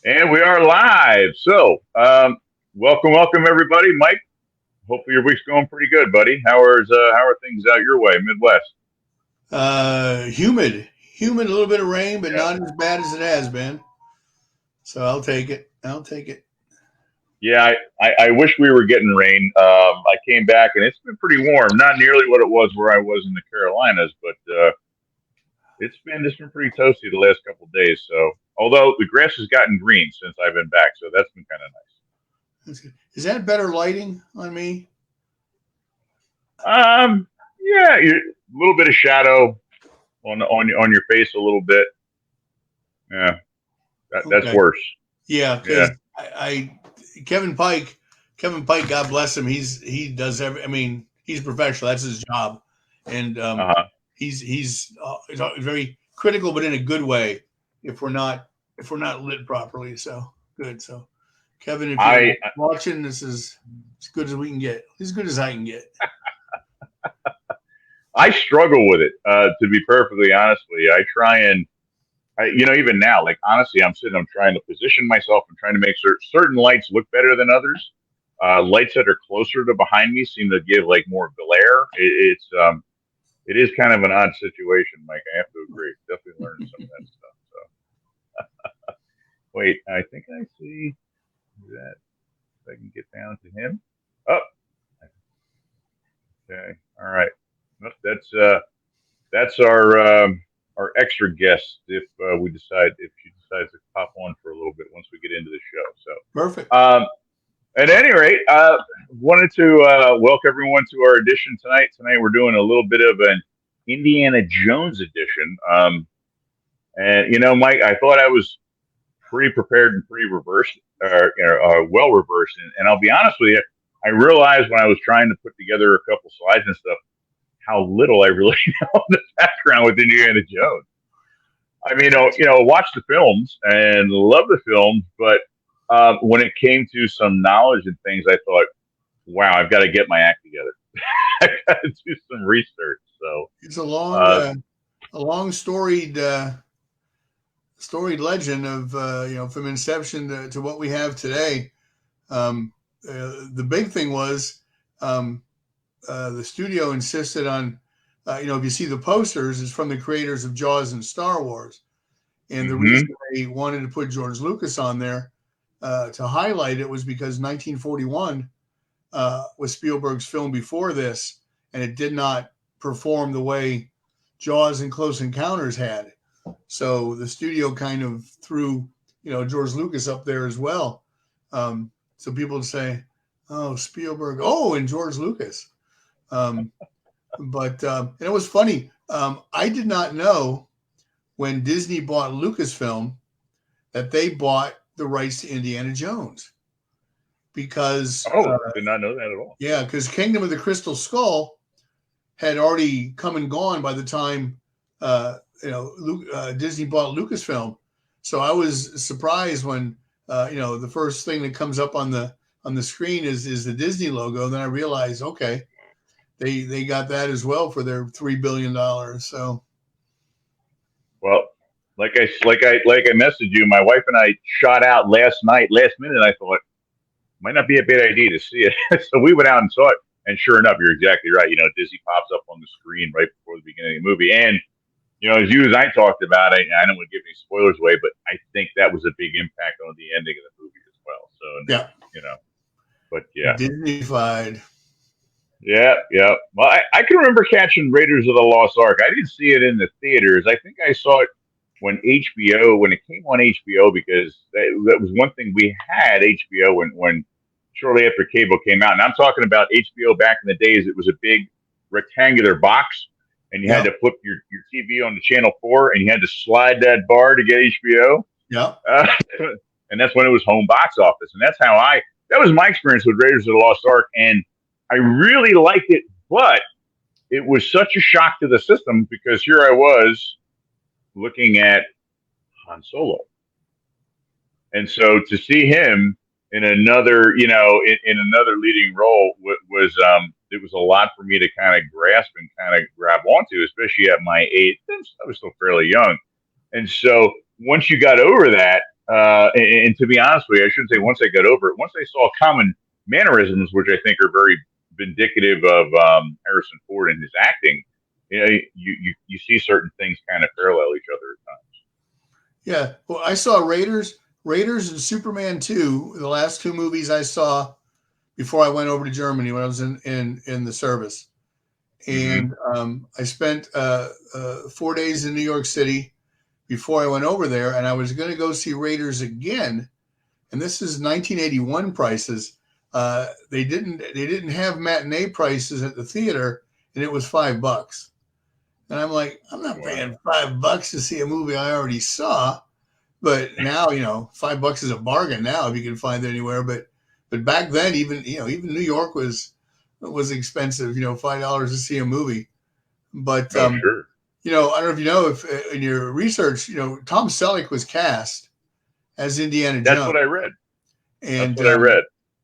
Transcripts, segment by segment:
And we are live. Welcome everybody. Mike, hopefully your week's going pretty good, buddy. How are things out your way, Midwest? Humid, a little bit of rain, but Yeah, not as bad as it has been. So I'll take it. I'll take it. yeah. I wish we were getting rain. I came back and it's been pretty warm. Not nearly what it was where I was in the Carolinas, but it's been pretty toasty the last couple of days. So, although the grass has gotten green since I've been back, so that's been kind of That's good. Is that better lighting on me? nice. Yeah, a little bit of shadow on your face, a little bit. Yeah, that's Okay. worse. Yeah, Yeah. because Kevin Pike, Kevin Pike, God bless him. He does every. I mean, he's a professional. That's his job, and Uh-huh. he's very critical, but in a good way. If we're not lit properly, so good. So Kevin, if you're I watching, this is as good as we can get. As good as I can get. I struggle with it. To be perfectly honest with you, I try and even now, like honestly, I'm trying to position myself. I'm trying to make certain lights look better than others. Lights that are closer to behind me seem to give like more glare. It is kind of an odd situation, Mike. I have to agree. Definitely learned some of that stuff. So wait, I think I see that. If I can get down to him. Oh, okay. All right. Nope, that's our extra guest if she decides to pop on for a little bit once we get into the show. Perfect. So at any rate, wanted to welcome everyone to our edition tonight. Tonight we're doing a little bit of an Indiana Jones edition. And Mike, I thought I was pretty prepared and pretty reversed, well reversed. And I'll be honest with you, I realized when I was trying to put together a couple slides and stuff how little I really know of the background with Indiana Jones. I mean, watch the films and love the films, but when it came to some knowledge and things, I thought, wow, I've got to get my act together. I've got to do some research. So, It's uh, a long storied legend of from inception to what we have today. The big thing was um, the studio insisted on if you see the posters, it's from the creators of Jaws and Star Wars, and the reason hmm they wanted to put George Lucas on there to highlight it was because 1941 was Spielberg's film before this, and it did not perform the way Jaws and Close Encounters had. So the studio kind of threw, George Lucas up there as well. So people would say, "Oh, Spielberg, oh, and George Lucas." Um, and it was funny. I did not know when Disney bought Lucasfilm that they bought the rights to Indiana Jones because oh, did not know that at all. yeah, because Kingdom of the Crystal Skull had already come and gone by the time Disney bought Lucasfilm. So I was surprised when the first thing that comes up on the screen is the Disney logo. Then I realized, okay, they got that as well for their $3 billion. So Well, like I messaged you, my wife and I shot out last night, last minute. I thought might not be a bad idea to see it. So we went out and saw it, and sure enough, you're exactly right. Disney pops up on the screen right before the beginning of the movie, and as you as I talked about, I don't want to give any spoilers away, but I think that was a big impact on the ending of the movie as well. So, yeah, you know, but yeah, Disneyfied. yeah, yeah. Well, I can remember catching Raiders of the Lost Ark. I didn't see it in the theaters. I think I saw it when it came on HBO, because that was one thing we had HBO when shortly after cable came out. And I'm talking about HBO back in the days. It was a big rectangular box, and you had Yeah, to flip your TV on to channel 4, and you had to slide that bar to get HBO. yeah. Uh, and that's when it was home box office. And that was my experience with Raiders of the Lost Ark. And I really liked it, but it was such a shock to the system because here I was looking at Han Solo. And so to see him in another, in another leading role was it was a lot for me to kind of grasp and kind of grab onto, especially at my age. I was still fairly young, and so once you got over that, and to be honest with you, I shouldn't say once I got over it. Once I saw common mannerisms, which I think are very vindicative of Harrison Ford and his acting, you see certain things kind of parallel each other at times. Yeah. Well, I saw Raiders and Superman 2, the last two movies I saw before I went over to Germany when I was in the service. And I spent 4 days in New York City before I went over there, and I was going to go see Raiders again. And this is 1981 prices. They didn't have matinee prices at the theater, and it was $5. And I'm like, I'm not paying $5 to see a movie I already saw. But now, $5 is a bargain now if you can find it anywhere. But back then, even New York was expensive. $5 to see a movie. But sure. I don't know if you know, if in your research, Tom Selleck was cast as Indiana Jones. That's what I read. And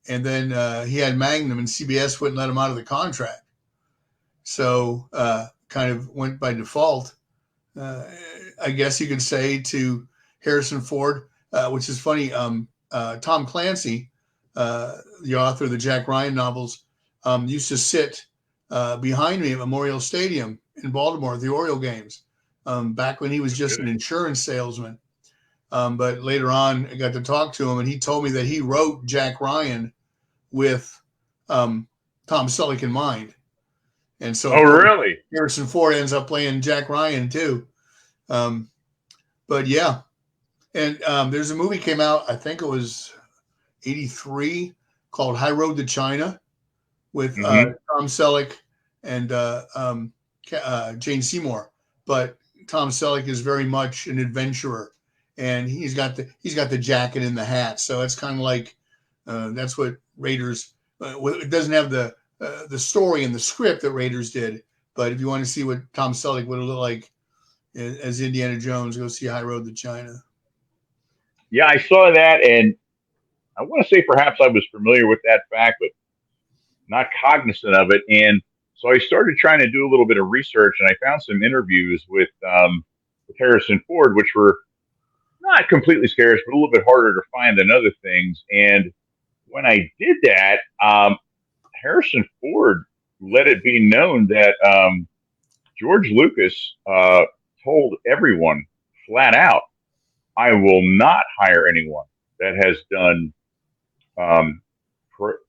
and then he had Magnum, and CBS wouldn't let him out of the contract. So kind of went by default, I guess you could say, to Harrison Ford, which is funny. Tom Clancy, the author of the Jack Ryan novels, used to sit behind me at Memorial Stadium in Baltimore at the Oriole games, back when he was just an insurance salesman. But later on, I got to talk to him, and he told me that he wrote Jack Ryan with Tom Selleck in mind. And so, really? Harrison Ford ends up playing Jack Ryan too. But yeah, and there's a movie came out, I think it was 83, called High Road to China with Tom Selleck and Jane Seymour. But Tom Selleck is very much an adventurer, and he's got the jacket and the hat. So it's kind of like that's what Raiders. It doesn't have the story and the script that Raiders did, but if you want to see what Tom Selleck would have looked like as Indiana Jones, go see High Road to China. Yeah, I saw that, and I want to say perhaps I was familiar with that fact, but not cognizant of it. And so I started trying to do a little bit of research, and I found some interviews with Harrison Ford, which were not completely scarce, but a little bit harder to find than other things. And when I did that, Harrison Ford let it be known that George Lucas told everyone flat out, I will not hire anyone that has done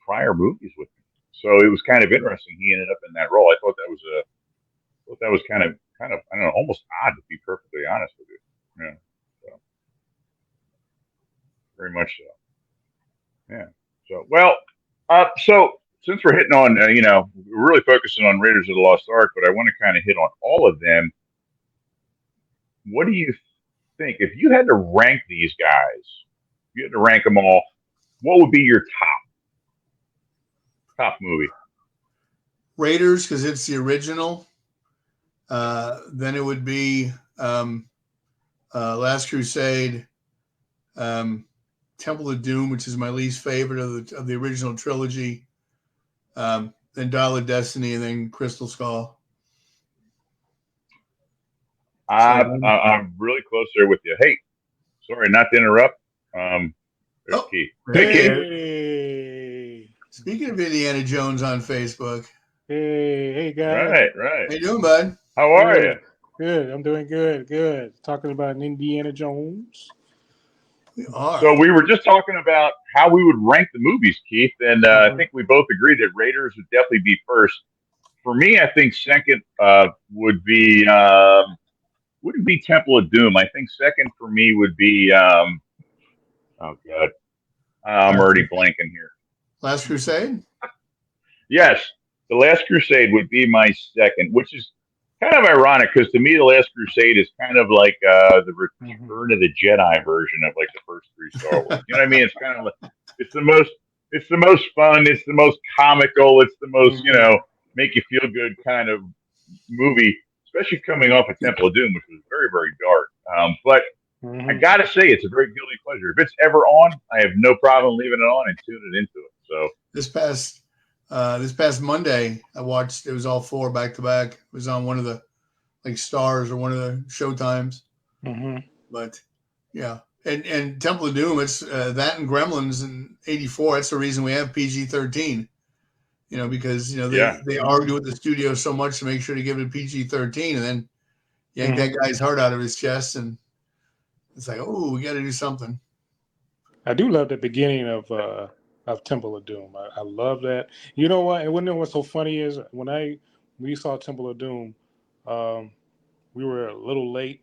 prior movies with me. So it was kind of interesting. He ended up in that role. I thought that was kind of I don't know, almost odd, to be perfectly honest with you. Yeah, so very much so. Yeah. So so since we're hitting on, we're really focusing on Raiders of the Lost Ark, but I want to kind of hit on all of them. What do you think, if you had to rank these guys, if you had to rank them all, what would be your top movie? Raiders, because it's the original. Then it would be Last Crusade, Temple of Doom, which is my least favorite of the original trilogy. Then Dial of Destiny, and then Crystal Skull. I'm really close there with you. Hey, sorry, not to interrupt. There's Keith. Hey, Keith. Speaking of Indiana Jones on Facebook. Hey guys. Right. How you doing, bud? How are you? Good. I'm doing good. Talking about Indiana Jones. We are. So we were just talking about how we would rank the movies, Keith, and I think we both agreed that Raiders would definitely be first. For me, I think second would be wouldn't be Temple of Doom. I think second for me would be oh god, I'm already blanking here. Last Crusade? Yes, The Last Crusade would be my second, which is kind of ironic because to me, The Last Crusade is kind of like the Return of the Jedi version of like the first three Star Wars. You know what I mean? It's kind of like it's the most fun, it's the most comical, it's the most make you feel good kind of movie, especially coming off of Temple of Doom, which was very, very dark. But I gotta say, it's a very guilty pleasure. If it's ever on, I have no problem leaving it on and tuning into it. So this past Monday, I watched. It was all four back to back. It was on one of the Stars or one of the Showtimes. But yeah, And Temple of Doom, it's that and Gremlins in '84. That's the reason we have PG-13. Because they argue with the studio so much to make sure to give it a PG-13, and then yank that guy's heart out of his chest, and it's like, oh, we got to do something. I do love the beginning of Temple of Doom. I love that. You know what? And what's so funny is when we saw Temple of Doom, we were a little late,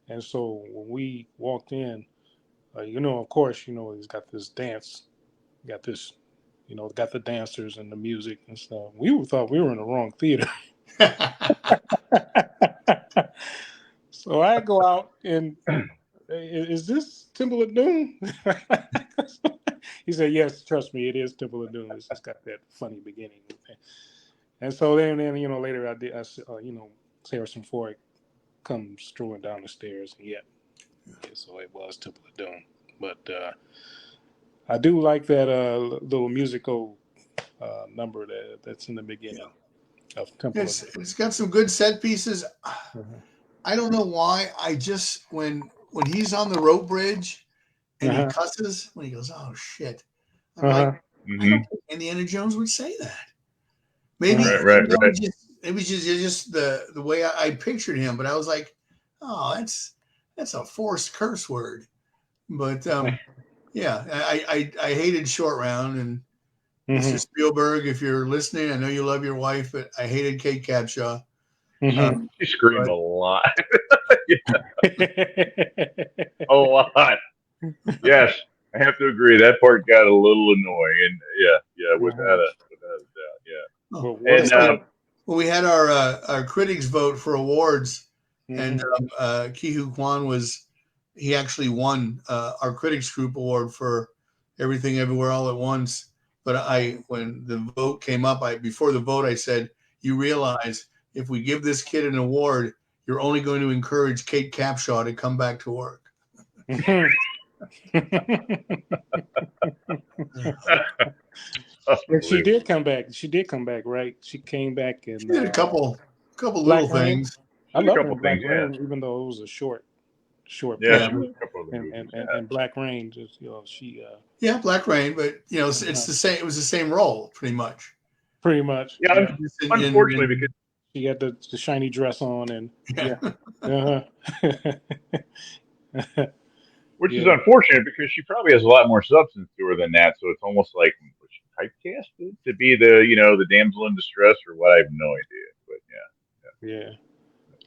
and so when we walked in, of course, he's got this dance, got this, got the dancers and the music and stuff. We thought we were in the wrong theater. So I go out and, is this Temple of Doom? He said, yes, trust me, it is Temple of Doom. It's just got that funny beginning. And so then later Harrison Ford comes strolling down the stairs, and so it was Temple of Doom. But I do like that little musical number that's in the beginning of Temple of Doom. It's got some good set pieces. I don't know why. I just when he's on the rope bridge and he cusses, when he goes, "Oh shit," I'm like, I don't think Indiana Jones would say that. Maybe it was just the way I pictured him, but I was like, "Oh, that's a forced curse word." But yeah, I hated Short Round, and Mr. Spielberg, if you're listening, I know you love your wife, but I hated Kate Capshaw. She screamed a lot. A lot. Yes, I have to agree. That part got a little annoying, and without a doubt, yeah. Oh, and we had our critics vote for awards, and Ke Huy Quan he actually won our critics group award for Everything Everywhere All at Once. But when the vote came up, before the vote I said, you realize if we give this kid an award, you're only going to encourage Kate Capshaw to come back to work. She did come back. Right? She came back and she did a couple little things. I love Black Rain, even though it was a short. And Black Rain, she. Yeah, Black Rain, but it's the same. It was the same role, pretty much. Pretty much. Yeah, unfortunately, because she had the shiny dress on, and which is unfortunate because she probably has a lot more substance to her than that. So it's almost like, was she typecasted to be the damsel in distress or what? I have no idea. But yeah.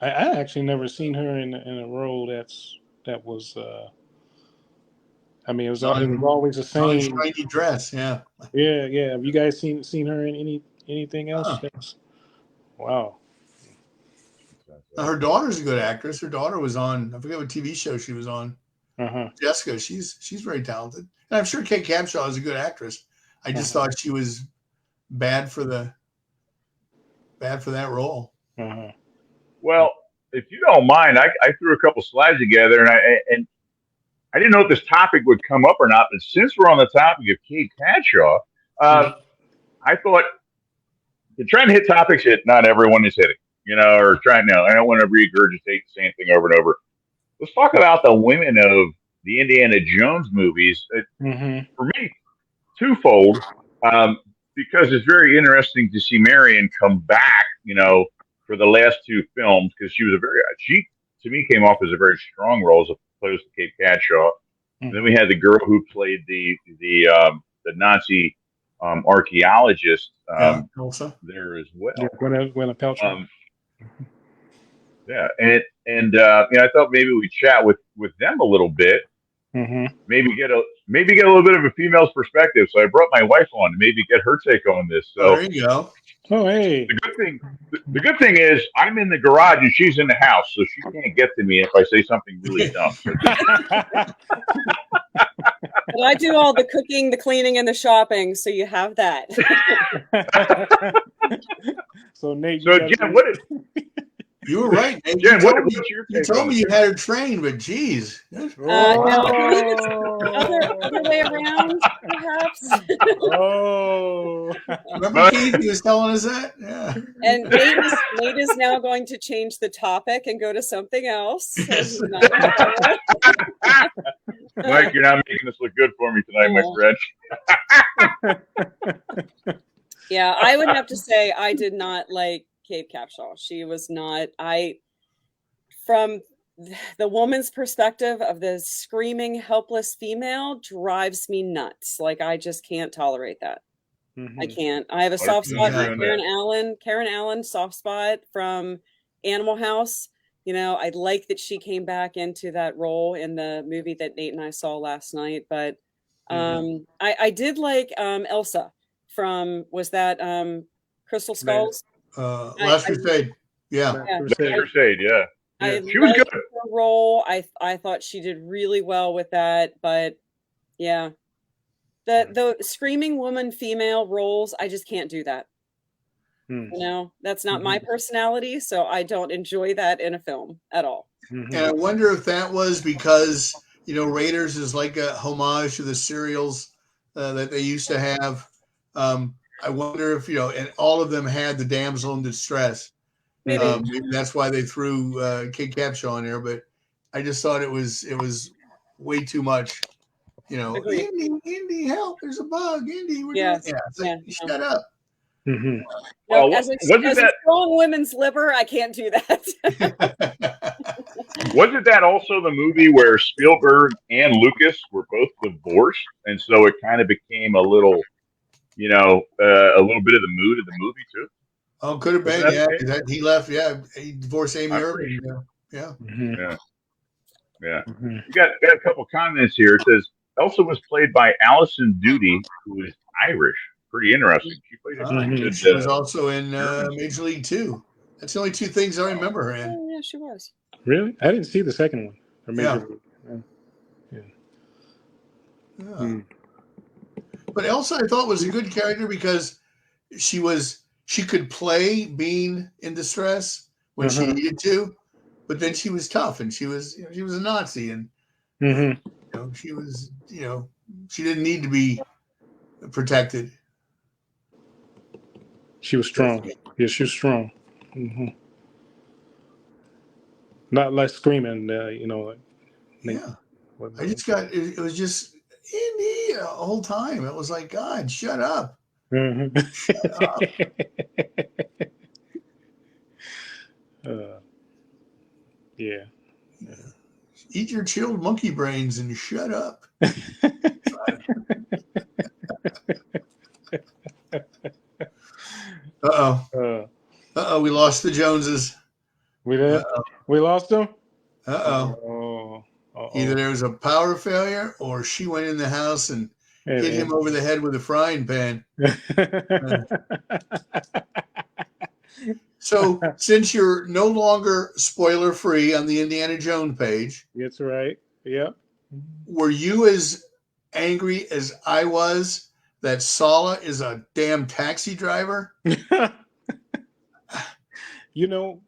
I actually never seen her in a role that was. I mean, it was always the same shiny dress. Yeah. Have you guys seen her in anything else? Wow. Her daughter's a good actress. Her daughter was on, I forget what TV show she was on. Jessica. She's very talented, and I'm sure Kate Capshaw is a good actress. I just thought she was bad for that role. Well, if you don't mind, I threw a couple slides together, and I didn't know if this topic would come up or not. But since we're on the topic of Kate Capshaw, I thought to try and hit topics that not everyone is hitting, or trying. No, I don't want to regurgitate the same thing over and over. Let's talk about the women of the Indiana Jones movies. For me, twofold, because it's very interesting to see Marion come back, for the last two films, because she to me came off as a very strong role as opposed to Kate Capshaw. And then we had the girl who played the Nazi archaeologist there as well. Yeah, Gwyneth Paltrow. I thought maybe we'd chat with them a little bit. Maybe get a little bit of a female's perspective. So I brought my wife on to maybe get her take on this. So there you go. Oh, hey. The good thing is I'm in the garage and she's in the house, so she can't get to me if I say something really dumb. Well, I do all the cooking, the cleaning, and the shopping, so you have that. So Nate, Jen, you were right, Nate. Jen, you told me you had her trained, but geez. No, other way around, perhaps. Remember Keith, he was telling us that? Yeah. And Nate is now going to change the topic and go to something else. Mike, you're not making this look good for me tonight, my friend. Yeah, I would have to say I did not like Kate Capshaw. She was not. From the woman's perspective of the screaming, helpless female, drives me nuts. Like I just can't tolerate that. I can't. I have a soft spot for Karen Allen. Karen Allen, soft spot from Animal House. You know, I like that she came back into that role in the movie that Nate and I saw last night. But I did like Elsa from, was that Crystal Skulls? Last Crusade. Yeah. Last Crusade, yeah. She was good. Her role. I thought she did really well with that. But yeah. The screaming woman female roles, I just can't do that. You know, that's not my personality, so I don't enjoy that in a film at all. And I wonder if that was because, you know, Raiders is like a homage to the serials that they used to have. I wonder if, you know, and all of them had the damsel in distress. Maybe that's why they threw Kate Capshaw in there, but I just thought it was way too much. You know, Indy, help! There's a bug. Indy, shut up. Well, as a strong women's liver, I can't do that. Wasn't that also the movie where Spielberg and Lucas were both divorced, and so it kind of became a little, you know, a little bit of the mood of the movie too? Oh, could have been. Yeah, he left. Yeah, he divorced Amy Irving. Sure. Yeah. You got a couple comments here. It says Elsa was played by Alison Doody, who is Irish. Pretty interesting. She played good. She was also in Major League 2. That's the only two things I remember her in. Oh, yeah, she was. Really? I didn't see the second one. Or Major League. But Elsa, I thought, was a good character because she could play being in distress when she needed to, but then she was tough and she was a Nazi and you know, she was, you know, she didn't need to be protected. She was strong. Yeah, she was strong. Not like screaming, you know. Yeah. I just got it was just Indy the whole time. It was like, God, shut up. Shut up. Yeah. Eat your chilled monkey brains and shut up. We lost the Joneses. We did? We lost them? Either there was a power failure or she went in the house and hit him over the head with a frying pan. So, since you're no longer spoiler free on the Indiana Jones page, that's right. Yep. Were you as angry as I was that Sala is a damn taxi driver? You know,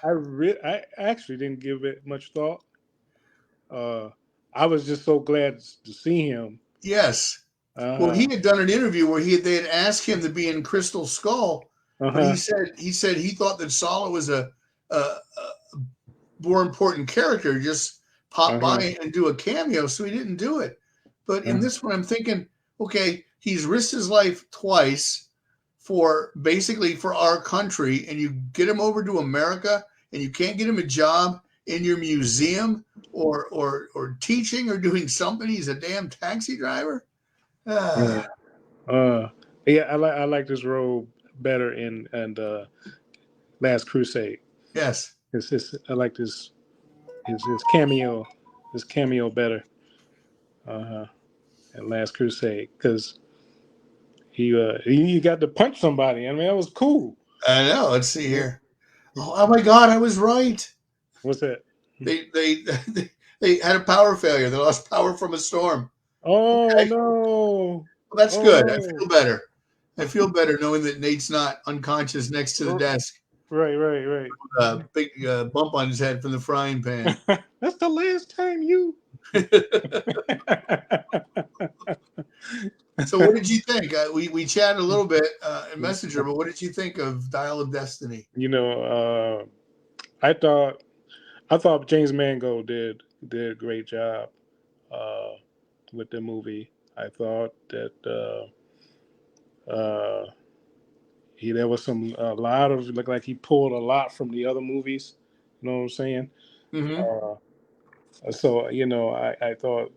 I actually didn't give it much thought. I was just so glad to see him. Yes. Well, he had done an interview where they had asked him to be in Crystal Skull. But he said he thought that Sala was a more important character, just pop by and do a cameo, so he didn't do it. But in this one, I'm thinking, okay, he's risked his life twice for our country, and you get him over to America, and you can't get him a job in your museum or teaching or doing something. He's a damn taxi driver. Yeah, I like this role better in Last Crusade. Yes, I like his cameo better in Last Crusade because he got to punch somebody. I mean, that was cool. I know. Let's see here. Oh my God, I was right. What's that? They had a power failure. They lost power from a storm. Oh no! Well, that's good. I feel better. I feel better knowing that Nate's not unconscious next to the desk. Right. Big bump on his head from the frying pan. That's the last time you. So what did you think? We chatted a little bit in Messenger, but what did you think of Dial of Destiny? You know, I thought James Mangold did a great job. with the movie. I thought that there was a lot of looked like he pulled a lot from the other movies. You know what I'm saying? So I thought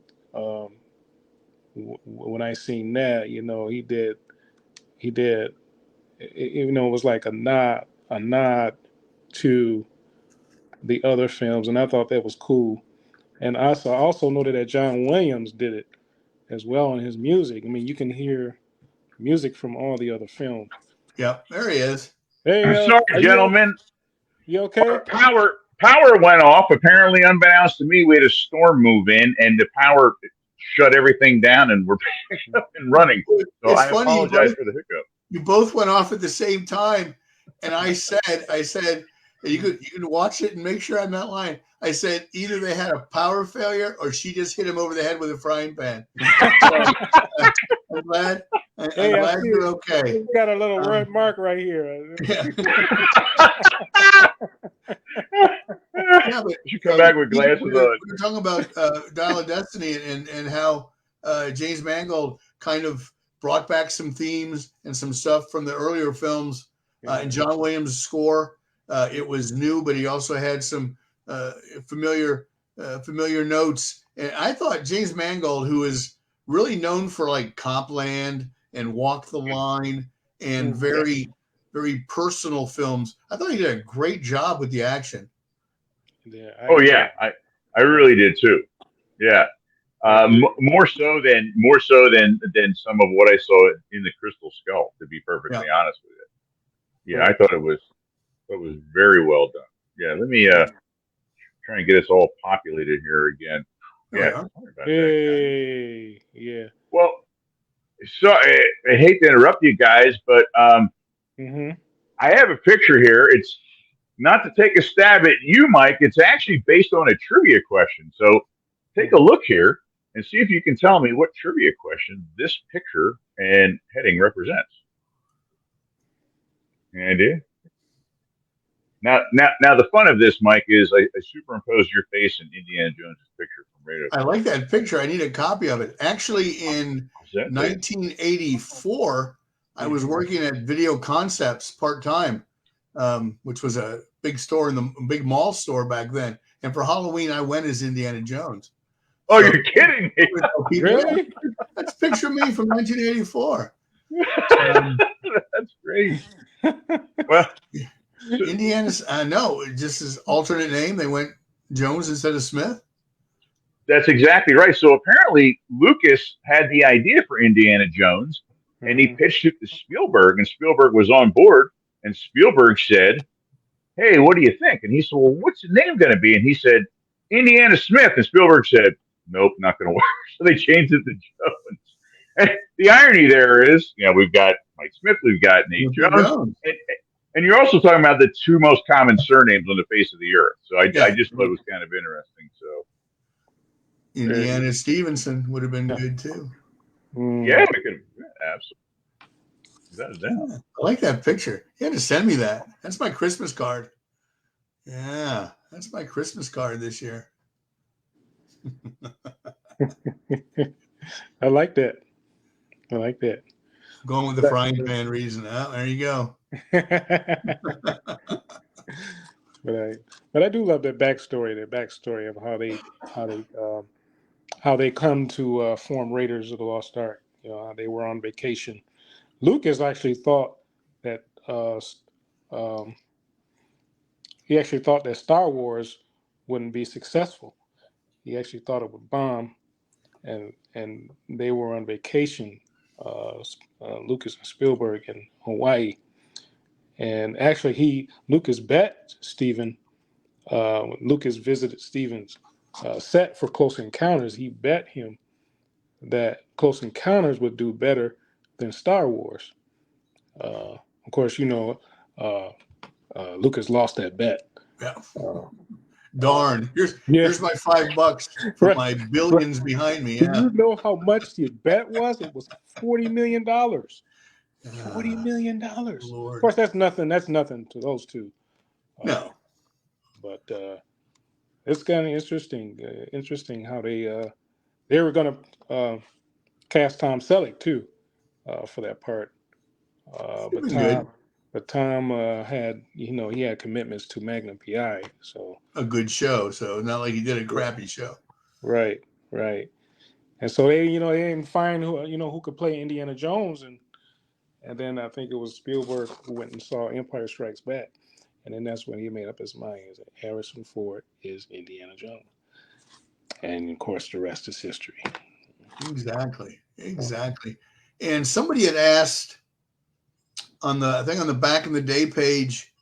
when I seen that, he did. It was like a nod to the other films, and I thought that was cool. And I also noted that John Williams did it as well in his music. I mean, you can hear music from all the other films. Yep, there he is. Hey, Sorry, gentlemen. You okay? Power went off. Apparently, unbeknownst to me, we had a storm move in, and the power shut everything down, and we're back up and running. So It's I funny, apologize for the hiccup. You both went off at the same time, and I said, you could watch it and make sure I'm not lying. I said either they had a power failure or she just hit him over the head with a frying pan. I'm glad. I'm glad you're okay. You got a little red mark right here. Yeah. You should come back with glasses on. We're talking about Dial of Destiny and how James Mangold kind of brought back some themes and some stuff from the earlier films. And John Williams' score, it was new, but he also had some familiar notes. And I thought James Mangold, who is really known for like Copland and Walk the Line and very, very personal films, I thought he did a great job with the action. Yeah. I really did too. Yeah. More so than some of what I saw in the Crystal Skull, to be perfectly honest with you. Yeah, I thought it was very well done. Yeah, let me try and get us all populated here again. Yeah. Hey, yeah. Well, so I hate to interrupt you guys, but I have a picture here. It's not to take a stab at you, Mike. It's actually based on a trivia question. So take a look here and see if you can tell me what trivia question this picture and heading represents. Any idea? Now, the fun of this, Mike, is I superimposed your face in Indiana Jones' picture from Radio. I like that picture. I need a copy of it. Actually, in 1984, I was working at Video Concepts part-time, which was a big big mall store back then. And for Halloween, I went as Indiana Jones. Oh, you're kidding me. Really? That's a picture of me from 1984. That's great. Well, Indiana's, no, just his alternate name. They went Jones instead of Smith. That's exactly right. So apparently Lucas had the idea for Indiana Jones, and he pitched it to Spielberg, and Spielberg was on board. And Spielberg said, "Hey, what do you think?" And he said, "Well, what's the name going to be?" And he said, "Indiana Smith." And Spielberg said, "Nope, not going to work." So they changed it to Jones. And the irony there is, we've got Mike Smith, we've got Nate Jones. And you're also talking about the two most common surnames on the face of the earth. So I just thought it was kind of interesting. So Indiana Stevenson would have been good too. Yeah, we could. Absolutely. I like that picture. You had to send me that. That's my Christmas card. Yeah, that's my Christmas card this year. I like that. Going with the frying pan reason. Oh, there you go. But I do love that backstory of how they come to form Raiders of the Lost Ark. How they were on vacation. Lucas actually thought that Star Wars wouldn't be successful. He actually thought it would bomb, and they were on vacation, Lucas and Spielberg in Hawaii. And actually, Lucas bet Steven. Lucas visited Steven's set for Close Encounters. He bet him that Close Encounters would do better than Star Wars. Of course, Lucas lost that bet. Yeah. Darn. Here's my $5 for my billions behind me. Yeah. Do you know how much the bet was? It was $40 million. $40 million. Lord. Of course, that's nothing to those two. No. But it's kind of interesting how they they were going to cast Tom Selleck too for that part, but Tom had he had commitments to Magnum PI, so a good show. So not like he did a crappy show. Right. And so they they didn't find who could play Indiana Jones, and then I think it was Spielberg who went and saw Empire Strikes Back, and then that's when he made up his mind that Harrison Ford is Indiana Jones, and of course the rest is history. Exactly. And somebody had asked on the back in the day page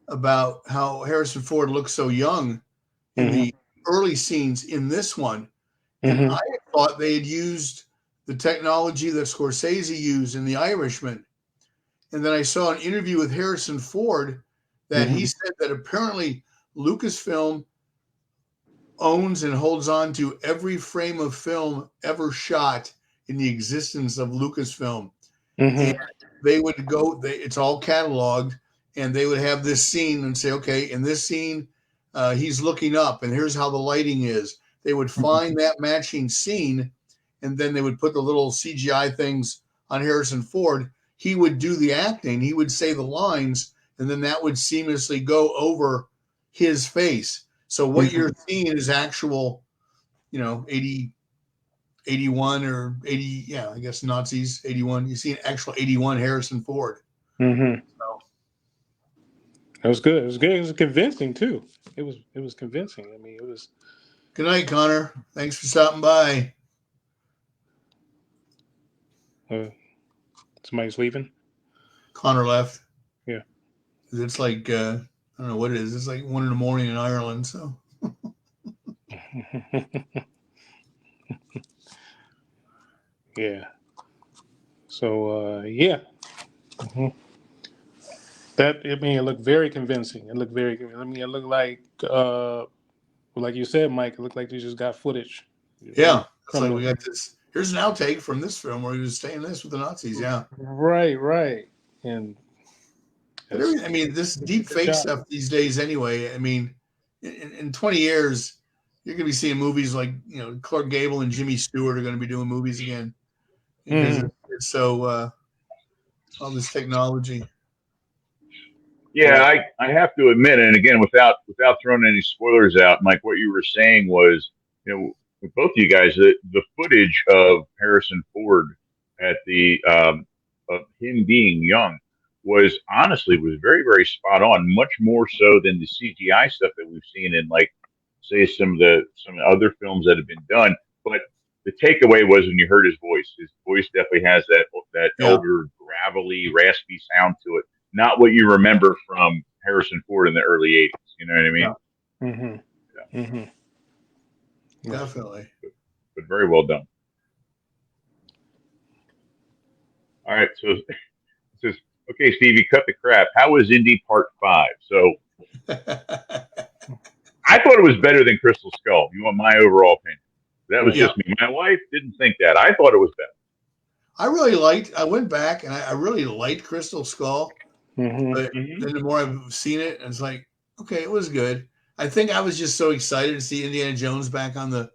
about how Harrison Ford looks so young in the early scenes in this one. And I thought they had used the technology that Scorsese used in The Irishman. And then I saw an interview with Harrison Ford that he said that apparently Lucasfilm owns and holds on to every frame of film ever shot in the existence of Lucasfilm. And they would it's all cataloged, and they would have this scene and say, okay, in this scene, he's looking up, and here's how the lighting is. They would find that matching scene, and then they would put the little CGI things on Harrison Ford. He would do the acting. He would say the lines, and then that would seamlessly go over his face. So what you're seeing is actual, 80, 81 or 80. Yeah, I guess Nazis, 81. You see an actual 81 Harrison Ford. So. It was good. It was good. It was convincing too. It was convincing. I mean, it was. Good night, Connor. Thanks for stopping by. Somebody's leaving. Connor left. Yeah. It's like I don't know what it is. It's like 1 a.m. in Ireland. So. Yeah. So yeah. It looked very convincing. It looked very. I mean, it looked like you said, Mike. It looked like you just got footage. Yeah. So we got this. Here's an outtake from this film where he was saying this with the Nazis. Yeah. Right. And I mean, this deep fake stuff these days. Anyway, I mean, in 20 years, you're going to be seeing movies like Clark Gable and Jimmy Stewart are going to be doing movies again because it's so all this technology. Yeah, I have to admit, and again, without throwing any spoilers out, Mike, what you were saying was, with both of you guys, the footage of Harrison Ford at the of him being young was very, very spot on, much more so than the CGI stuff that we've seen in, like, say, some other films that have been done. But the takeaway was when you heard his voice definitely has that elder, gravelly, raspy sound to it. Not what you remember from Harrison Ford in the early 80s. You know what I mean? Yeah. Definitely. But very well done. All right. So it says, okay, Steve, you cut the crap. How was Indy Part 5? So I thought it was better than Crystal Skull. You want my overall opinion? That was just me. My wife didn't think that. I thought it was better. I went back and I really liked Crystal Skull. But then the more I've seen it, it's like, okay, it was good. I think I was just so excited to see Indiana Jones back on the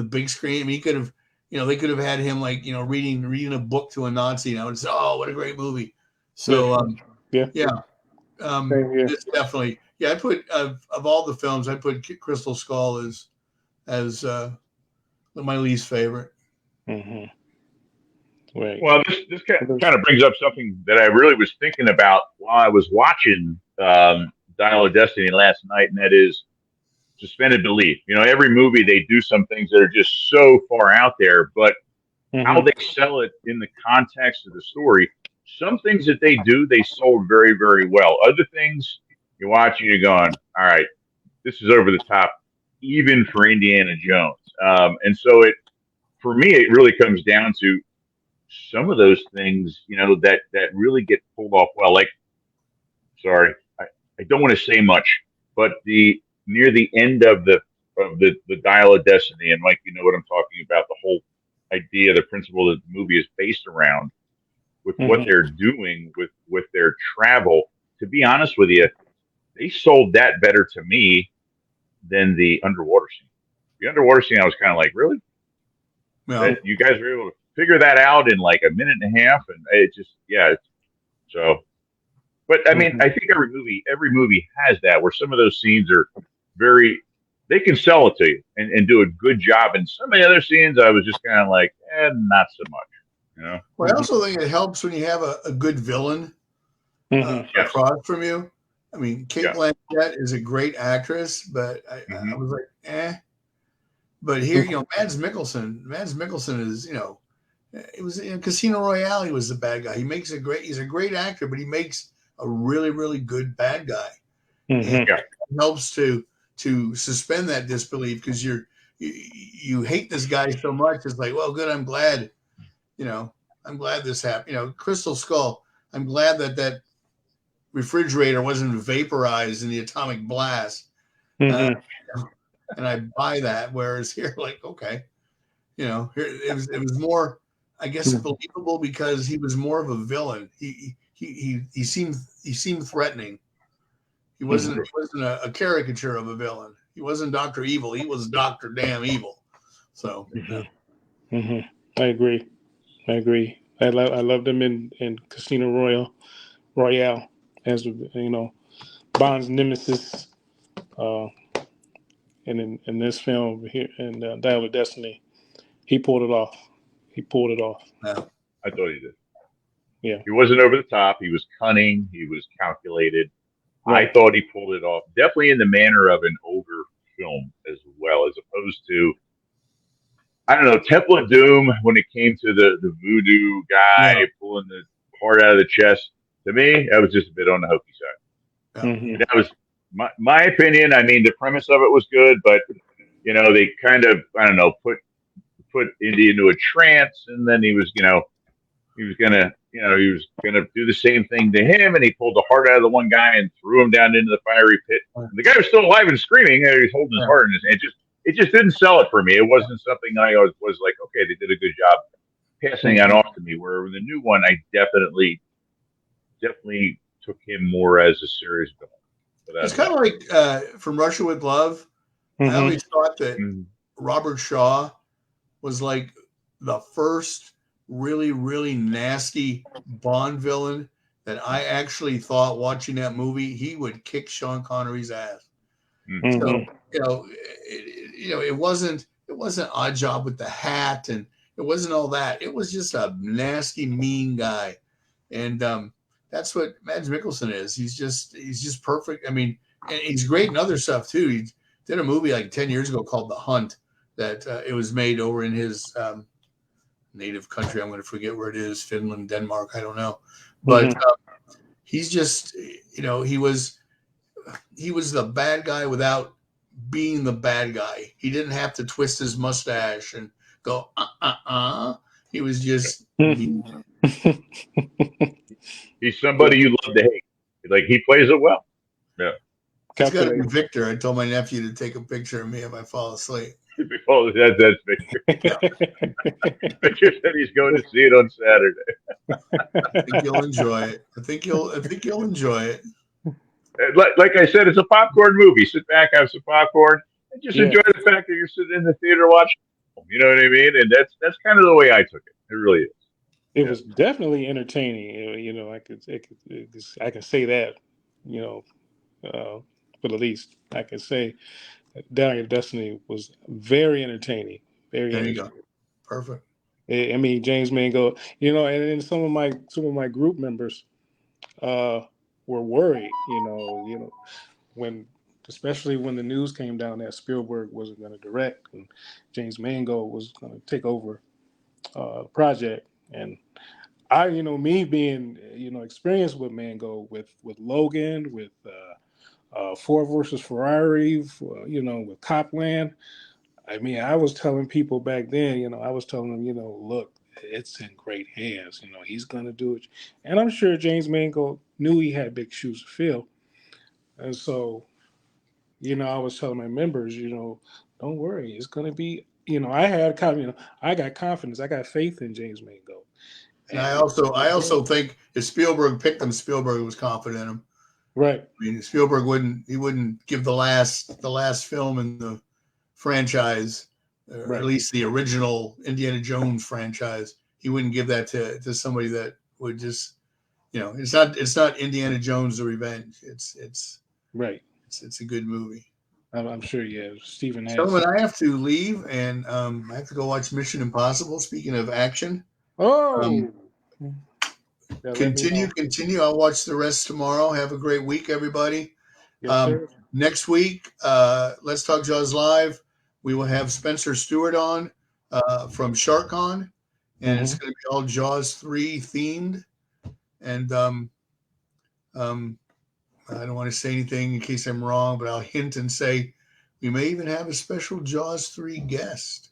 big screen. I mean, he could have, they could have had him reading a book to a Nazi, and I would say, oh, what a great movie. So it's definitely I put of all the films, I put Crystal Skull as my least favorite. Right. Well, this kind of brings up something that I really was thinking about while I was watching Dial of Destiny last night, and that is suspended belief. Every movie they do some things that are just so far out there, but how they sell it in the context of the story, some things that they do, they sold very, very well. Other things, you're watching, you're going, all right, this is over the top, even for Indiana Jones. And so for me, it really comes down to some of those things, that really get pulled off well. Like, sorry, I don't want to say much, but near the end of the Dial of Destiny, and Mike, you know what I'm talking about, the whole idea, the principle that the movie is based around, with what they're doing with their travel. To be honest with you, they sold that better to me than the underwater scene. The underwater scene, I was kind of like, really? Yeah. that you guys were able to figure that out in like a minute and a half, and it just so. But I mean, I think every movie has that where some of those scenes are very, they can sell it to you and do a good job. And some of the other scenes, I was just kind of like, not so much, you know. Well, I also think it helps when you have a good villain Yes. across from you. I mean, Kate Blanchett is a great actress, but I was like, eh. But here, Mads Mikkelsen is, it was in Casino Royale. He was the bad guy. He's a great actor, but he makes a really, really good bad guy. And it helps to suspend that disbelief because you hate this guy so much. It's like, well, good. I'm glad this happened. Crystal Skull. I'm glad that refrigerator wasn't vaporized in the atomic blast. And I buy that. Whereas here, like, okay, here it was more, I guess, believable because he was more of a villain. He seemed threatening. He wasn't a caricature of a villain. He wasn't Dr. Evil. He was Dr. Damn Evil. So I agree. I loved him in Casino Royale as Bond's nemesis. And in this film here, in Dial of Destiny, he pulled it off. Yeah. I thought he did. Yeah. He wasn't over the top. He was cunning. He was calculated. Right. I thought he pulled it off. Definitely in the manner of an older film as well, as opposed to, I don't know, Temple of Doom when it came to the voodoo guy pulling the heart out of the chest. To me, that was just a bit on the hokey side. That was my opinion. I mean, the premise of it was good, but they kind of, I don't know, put Indy into a trance, and then he was gonna do the same thing to him, and he pulled the heart out of the one guy and threw him down into the fiery pit. And the guy was still alive and screaming, and he's holding his heart in his hand. It just didn't sell it for me. It wasn't something I was like, okay, they did a good job passing that off to me. Where in the new one, I definitely took him more as a serious villain. It's kind of like From Russia with Love. I always thought that Robert Shaw was like the first really, really nasty Bond villain that I actually thought watching that movie, he would kick Sean Connery's ass. So, it wasn't Odd Job with the hat, and it wasn't all that. It was just a nasty, mean guy. And that's what Mads Mikkelsen is. He's just perfect. I mean, and he's great in other stuff too. He did a movie like 10 years ago called The Hunt that it was made over in his native country. I'm going to forget where it is, Finland, Denmark, I don't know. But he's just, he was the bad guy without being the bad guy. He didn't have to twist his mustache and go, He was just He's somebody you love to hate. Like, he plays it well. Yeah. It's got to be Victor. I told my nephew to take a picture of me if I fall asleep. Oh, that's Victor. Victor said he's going to see it on Saturday. I think you'll enjoy it. I think you'll enjoy it. Like I said, it's a popcorn movie. Sit back, have some popcorn, and just enjoy the fact that you're sitting in the theater watching. You know what I mean? And that's kind of the way I took it. It really is. It was definitely entertaining. I can say that. But at least I can say Dial of Destiny was very entertaining. Very there entertaining. You go. Perfect. I mean, James Mangold, and then some of my group members were worried, especially when the news came down that Spielberg wasn't going to direct and James Mangold was going to take over the project. And I, me being, experienced with Mangold, with Logan, with Ford versus Ferrari, with Copland. I mean, I was telling people back then, I was telling them, look, it's in great hands. He's going to do it. And I'm sure James Mangold knew he had big shoes to fill. And so, I was telling my members, don't worry, it's going to be, I got confidence. I got faith in James Mangold. And I also think if Spielberg picked him, Spielberg was confident in him. Right. I mean, Spielberg wouldn't give the last film in the franchise or Right. at least the original Indiana Jones franchise. He wouldn't give that to somebody that would just, it's not Indiana Jones: The Revenge. It's Right. it's a good movie. I'm sure. Yeah, Stephen has. Gentlemen, I have to leave, and I have to go watch Mission Impossible. Speaking of action, Oh, continue. I'll watch the rest tomorrow. Have a great week, everybody. Yes, sir. Next week, Let's Talk Jaws Live. We will have Spencer Stewart on from SharkCon, and it's going to be all Jaws 3 themed. And I don't want to say anything in case I'm wrong, but I'll hint and say we may even have a special Jaws 3 guest.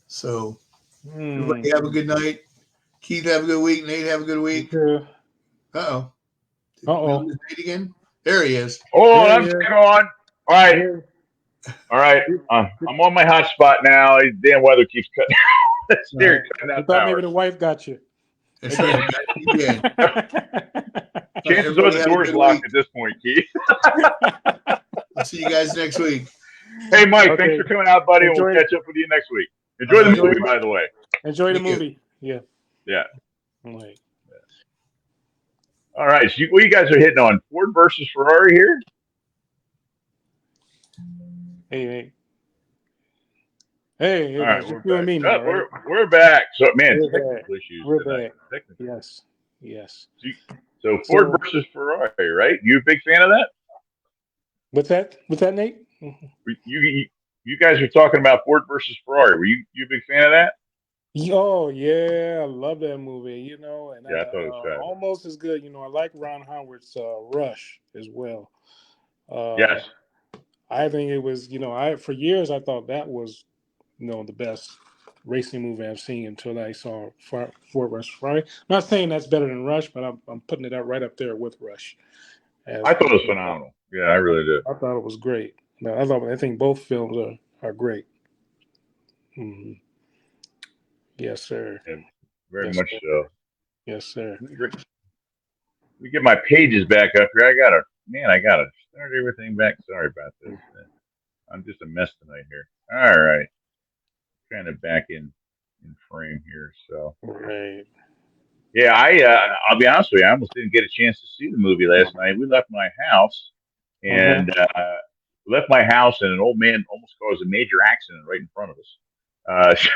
So everybody have a good night. Keith, have a good week. Nate, have a good week. Uh-oh. Nate again? There he is. Oh, I'm still on. All right. All right. I'm on my hotspot now. Damn weather keeps cutting out. I thought maybe the wife got you. That's right. Yeah. Chances are the door's locked at this point, Keith. I'll see you guys next week. Hey, Mike, thanks for coming out, buddy. We'll catch up with you next week. Enjoy the movie, by the way. Enjoy the movie. Yeah. Yeah. Right. All right. So what you guys are hitting on? Ford versus Ferrari here? Hey. All right, just you and me now, right? We're back. So, man, technical issues. We're back. Yes. So Ford versus Ferrari, right? You a big fan of that? What's that, Nate? You guys are talking about Ford versus Ferrari. Were you a big fan of that? Oh yeah, I love that movie. And I thought it was good. Almost as good. I like Ron Howard's Rush as well. Yes. I think it was. For years I thought that was, the best racing movie I've seen until I saw Ford vs. Ferrari. I'm not saying that's better than Rush, but I'm putting it right up there with Rush. I thought it was phenomenal. Yeah, I really did. I thought it was great. I think both films are great. Mm-hmm. Yes, sir. Yeah, very much so. Yes, sir. Let me get my pages back up here. I gotta start everything back. Sorry about this. I'm just a mess tonight here. All right. Kind of back in frame here. So right. Yeah, I'll be honest with you, I almost didn't get a chance to see the movie last night. We left my house and and an old man almost caused a major accident right in front of us. So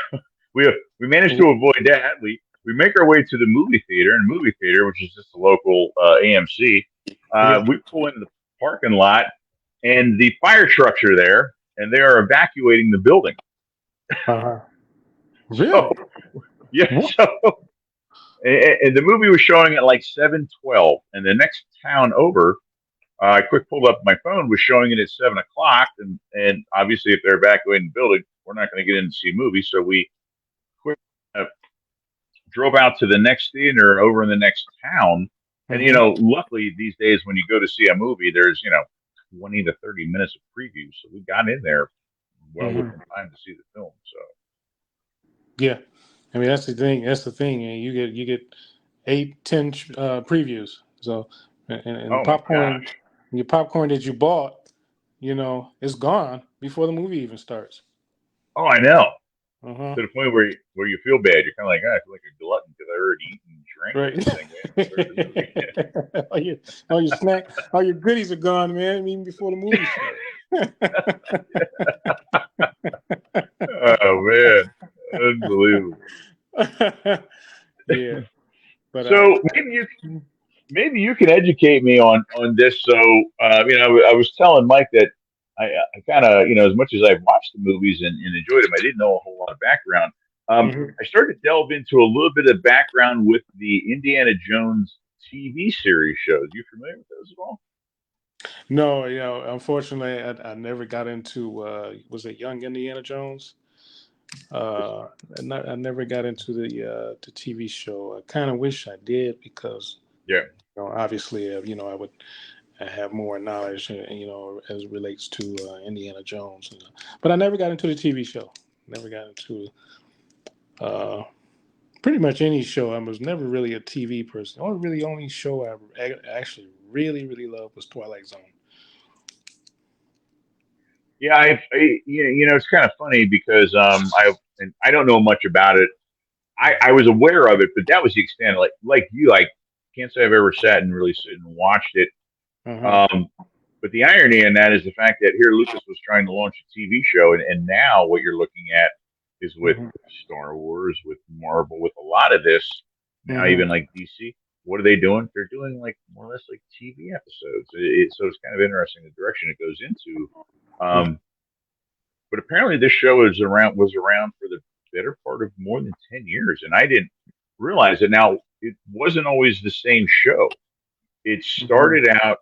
we managed to avoid that. We make our way to the movie theater, which is just a local AMC. We pull into the parking lot, and the fire trucks are there, and they are evacuating the building. Really? So, yeah. So, and the movie was showing at like 7:12, and the next town over, I quick pulled up my phone, was showing it at 7:00, and obviously if they're evacuating the building, we're not going to get in to see a movie, so we drove out to the next theater over in the next town. And, luckily these days when you go to see a movie, there's, 20 to 30 minutes of preview. So we got in there well within time to see the film. So. Yeah. I mean, that's the thing. And you get 8-10 previews. So, and popcorn, your popcorn that you bought, it's gone before the movie even starts. Oh, I know. To the point where you feel bad. You're kind of like, I feel like a glutton because I already eaten and drank. Right. all your snack, all your goodies are gone, man. Even before the movie starts. Oh man, unbelievable. Yeah. But so maybe you can educate me on this. So I was telling Mike that I kind of, as much as I've watched the movies and enjoyed them, I didn't know a whole lot of background. I started to delve into a little bit of background with the Indiana Jones TV series shows. You familiar with those at all? No, unfortunately, I never got into, was it Young Indiana Jones? I never got into the TV show. I kind of wish I did because, obviously, I would have more knowledge, as it relates to Indiana Jones. But I never got into the TV show. Never got into pretty much any show. I was never really a TV person. The only show I actually really, really loved was Twilight Zone. Yeah, it's kind of funny because I don't know much about it. I was aware of it, but that was the extent. Like you, I can't say I've ever sat and really sit and watched it. Uh-huh. Um, but the irony in that is the fact that here Lucas was trying to launch a TV show, and now what you're looking at is with Hmm. Star Wars, with Marvel, with a lot of this now, Hmm. even like DC. What are they doing? They're doing like more or less like TV episodes. So it's kind of interesting the direction it goes into. Um, but apparently, this show was around for the better part of more than 10 years, and I didn't realize it. Now, it wasn't always the same show. It Hmm. started out.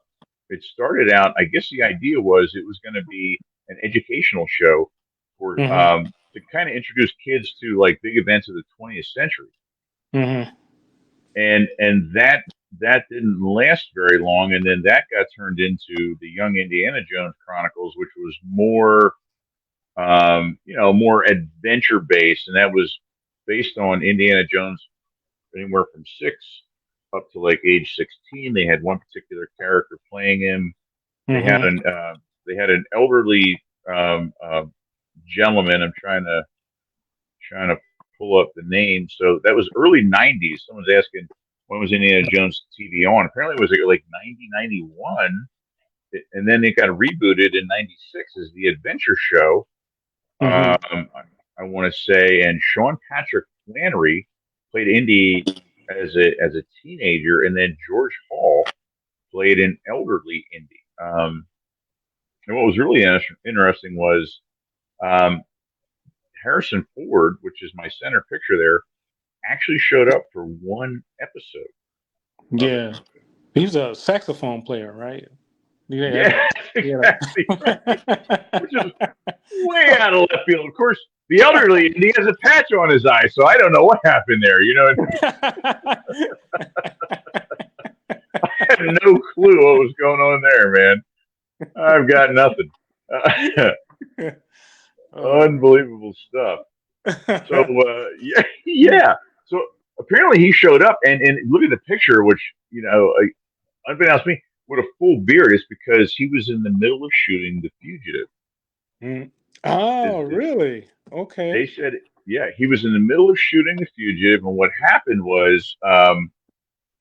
It started out. I guess the idea was it was going to be an educational show for Hmm. to kind of introduce kids to like big events of the 20th century, Hmm. and that didn't last very long, and then that got turned into the Young Indiana Jones Chronicles, which was more more adventure based, and that was based on Indiana Jones anywhere from 6 up to like age 16. They had one particular character playing him. They had Hmm. an elderly gentleman. I'm trying to pull up the name. So that was early 90s. Someone's asking when was Indiana Jones TV on. Apparently, it was like 90, 91, and then it got rebooted in 96 as the Adventure Show. Hmm. I want to say, and Sean Patrick Flannery played Indy as a teenager, and then George Hall played an elderly Indy. And what was really interesting was um, Harrison Ford, which is my center picture there, actually showed up for one episode of it. Yeah, he's a saxophone player, right? Yeah, Yeah, exactly right. Which is yeah. way out of left field. Of course, the elderly Indy has a patch on his eye, so I don't know what happened there. I had no clue what was going on there, man. I've got nothing. Oh. Unbelievable stuff. So yeah, yeah. So apparently he showed up, and look at the picture, which unbeknownst to me, with a full beard, is because he was in the middle of shooting The Fugitive. Mm. Oh, Is really? they Okay. said, yeah, he was in the middle of shooting The Fugitive, and what happened was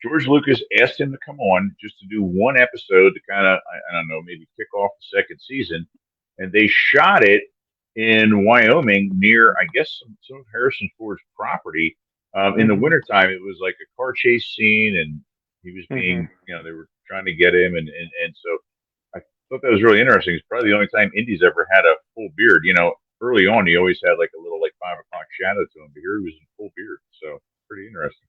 George Lucas asked him to come on just to do one episode to kind of, I don't know, maybe kick off the second season. And they shot it in Wyoming near, I guess, some of Harrison Ford's property. In the Hmm. wintertime, it was like a car chase scene, and he was Hmm. being, they were trying to get him. And so I thought that was really interesting. It's probably the only time Indy's ever had a full beard. Early on, he always had like a little like 5 o'clock shadow to him, but here he was in full beard. So pretty interesting.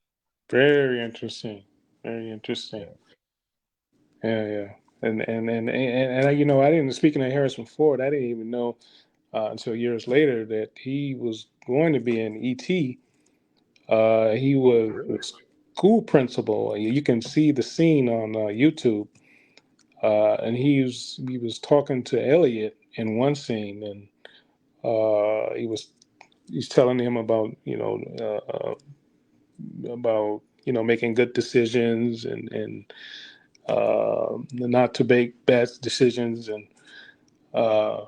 Very interesting. Very interesting. Yeah. Yeah, yeah. And I didn't. Speaking of Harrison Ford, I didn't even know until years later that he was going to be in ET. He Oh, was really? the school principal. You can see the scene on YouTube, and he was talking to Elliot in one scene, and he's telling him about making good decisions and not to make bad decisions, and uh,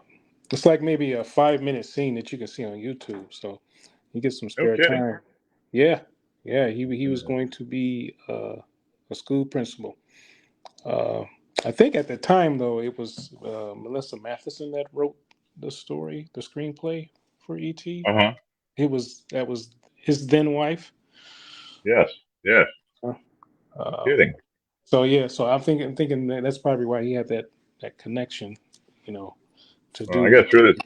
it's like maybe a 5 minute scene that you can see on YouTube. So you get some No spare kidding. time. Yeah, yeah. He was Yeah. going to be a school principal. Uh, I think at the time though it was Melissa Matheson that wrote the story, the screenplay for ET. Uh huh. That was his then wife. Yes. Yes. Uh, No Um, kidding. so yeah, so I'm thinking that's probably why he had that connection, you know, to Well, I do. got through this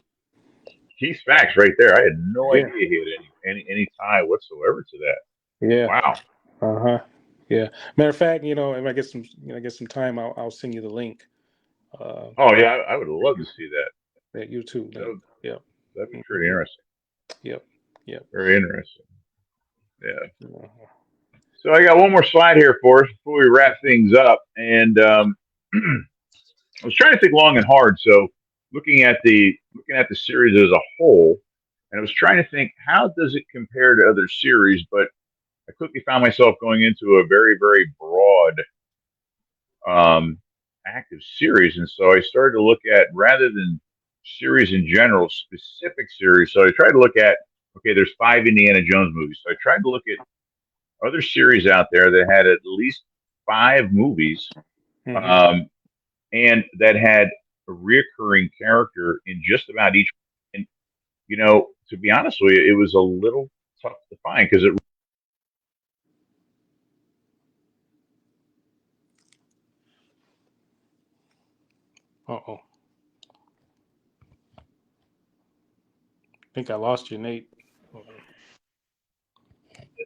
Keith's facts right there. I had no Yeah, idea he had any tie whatsoever to that. yeah, Wow. uh-huh, yeah. Matter of fact, if I get some time, I'll send you the link, uh, Oh yeah, I would love to see that. that YouTube That link. would, Yep, that'd be pretty hmm, interesting. yep, yep. Very interesting. Yeah. Uh-huh. So I got one more slide here for us before we wrap things up, and I was trying to think long and hard. So looking at the series as a whole, and I was trying to think how does it compare to other series, but I quickly found myself going into a very, very broad active series. And so I started to look at rather than series in general, specific series. So I tried to look at, okay, there's 5 Indiana Jones movies. So I tried to look at other series out there that had at least 5 movies, um, and that had a reoccurring character in just about each. And to be honest with you, it was a little tough to find because it. Uh-oh. I think I lost you, Nate.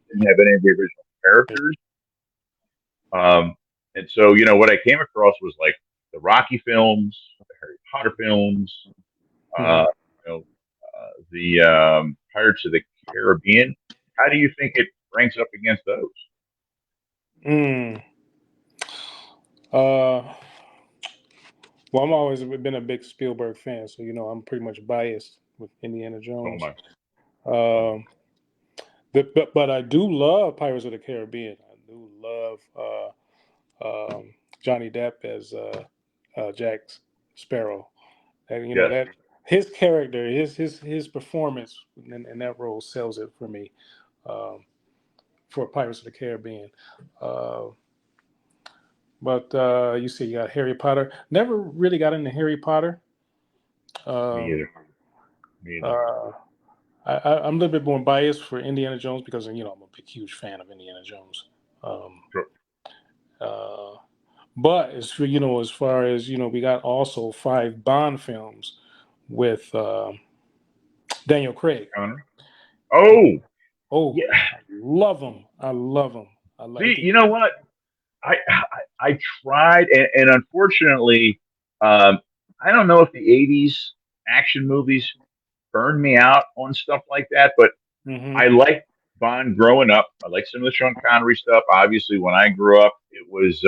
Didn't have any of the original characters. And so, what I came across was like the Rocky films, the Harry Potter films, uh, the Pirates of the Caribbean. How do you think it ranks up against those? Well, I'm always been a big Spielberg fan, so I'm pretty much biased with Indiana Oh Jones. my! But I do love Pirates of the Caribbean. I do love Johnny Depp as Jack Sparrow. And Yes. that his character, his performance in that role sells it for me. For Pirates of the Caribbean. But you see, you got Harry Potter. Never really got into Harry Potter. Me either. I'm a little bit more biased for Indiana Jones because I'm a big, huge fan of Indiana Jones. Sure. But as far as we got also 5 Bond films with Daniel Craig. Oh, yeah, I love him. I love him. See, you know what? I tried, and unfortunately, I don't know if the '80s action movies burned me out on stuff like that, but I liked Bond growing up. I liked some of the Sean Connery stuff. Obviously, when I grew up, it was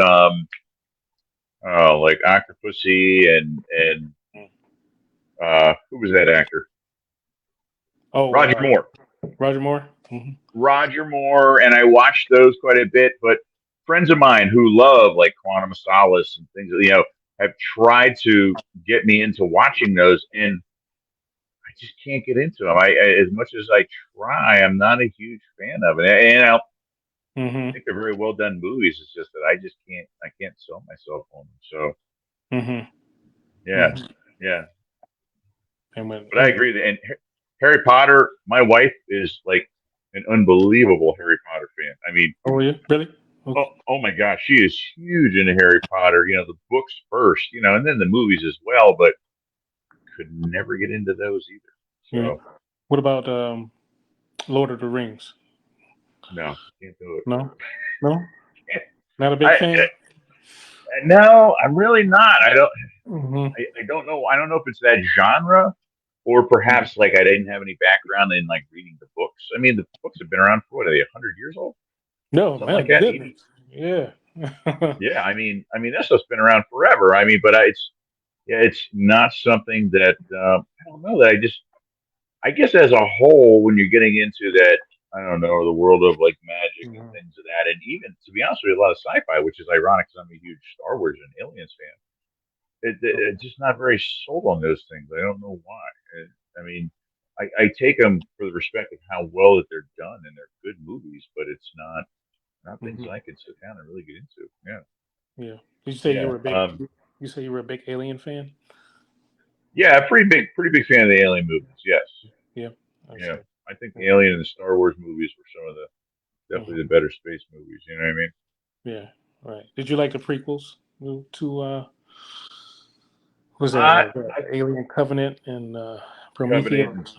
like Octopussy and who was that actor? Oh, Roger Moore. Roger Moore. Roger Moore, and I watched those quite a bit. But friends of mine who love like Quantum of Solace and things, have tried to get me into watching those, and I just can't get into them. As much as I try, I'm not a huge fan of it. And I think they're very well done movies. It's just that I just can't. I can't sell myself on them. So, yeah. But I agree. And Harry Potter, my wife is like an unbelievable Harry Potter fan. I mean, oh yeah, really? Okay. Oh my gosh, she is huge into Harry Potter. The books first, and then the movies as well. But could never get into those either. So, what about Lord of the Rings? No, can't do it. No, not a big fan. No, I'm really not. I don't. I don't know. I don't know if it's that genre, or perhaps like I didn't have any background in like reading the books. I mean, the books have been around for what, are they 100 years old? No, man, like that. Yeah. Yeah, I mean that stuff's been around forever. I mean, but it's not something that I don't know that I guess as a whole, when you're getting into that, I don't know, the world of like magic and things of that, and even to be honest with you, a lot of sci-fi, which is ironic because I'm a huge Star Wars and Aliens fan. It's just not very sold on those things. I don't know why. I mean, I take them for the respect of how well that they're done, and they're good movies, but it's not things I can sit down and really get into. Yeah. Did you say you were a big? You say you were a big Alien fan? Yeah, pretty big fan of the Alien movies. Yes. Yeah. Yeah. I think the Alien and the Star Wars movies were some of the definitely the better space movies. You know what I mean? Yeah. Right. Did you like the prequels to was that Alien Covenant and Prometheus?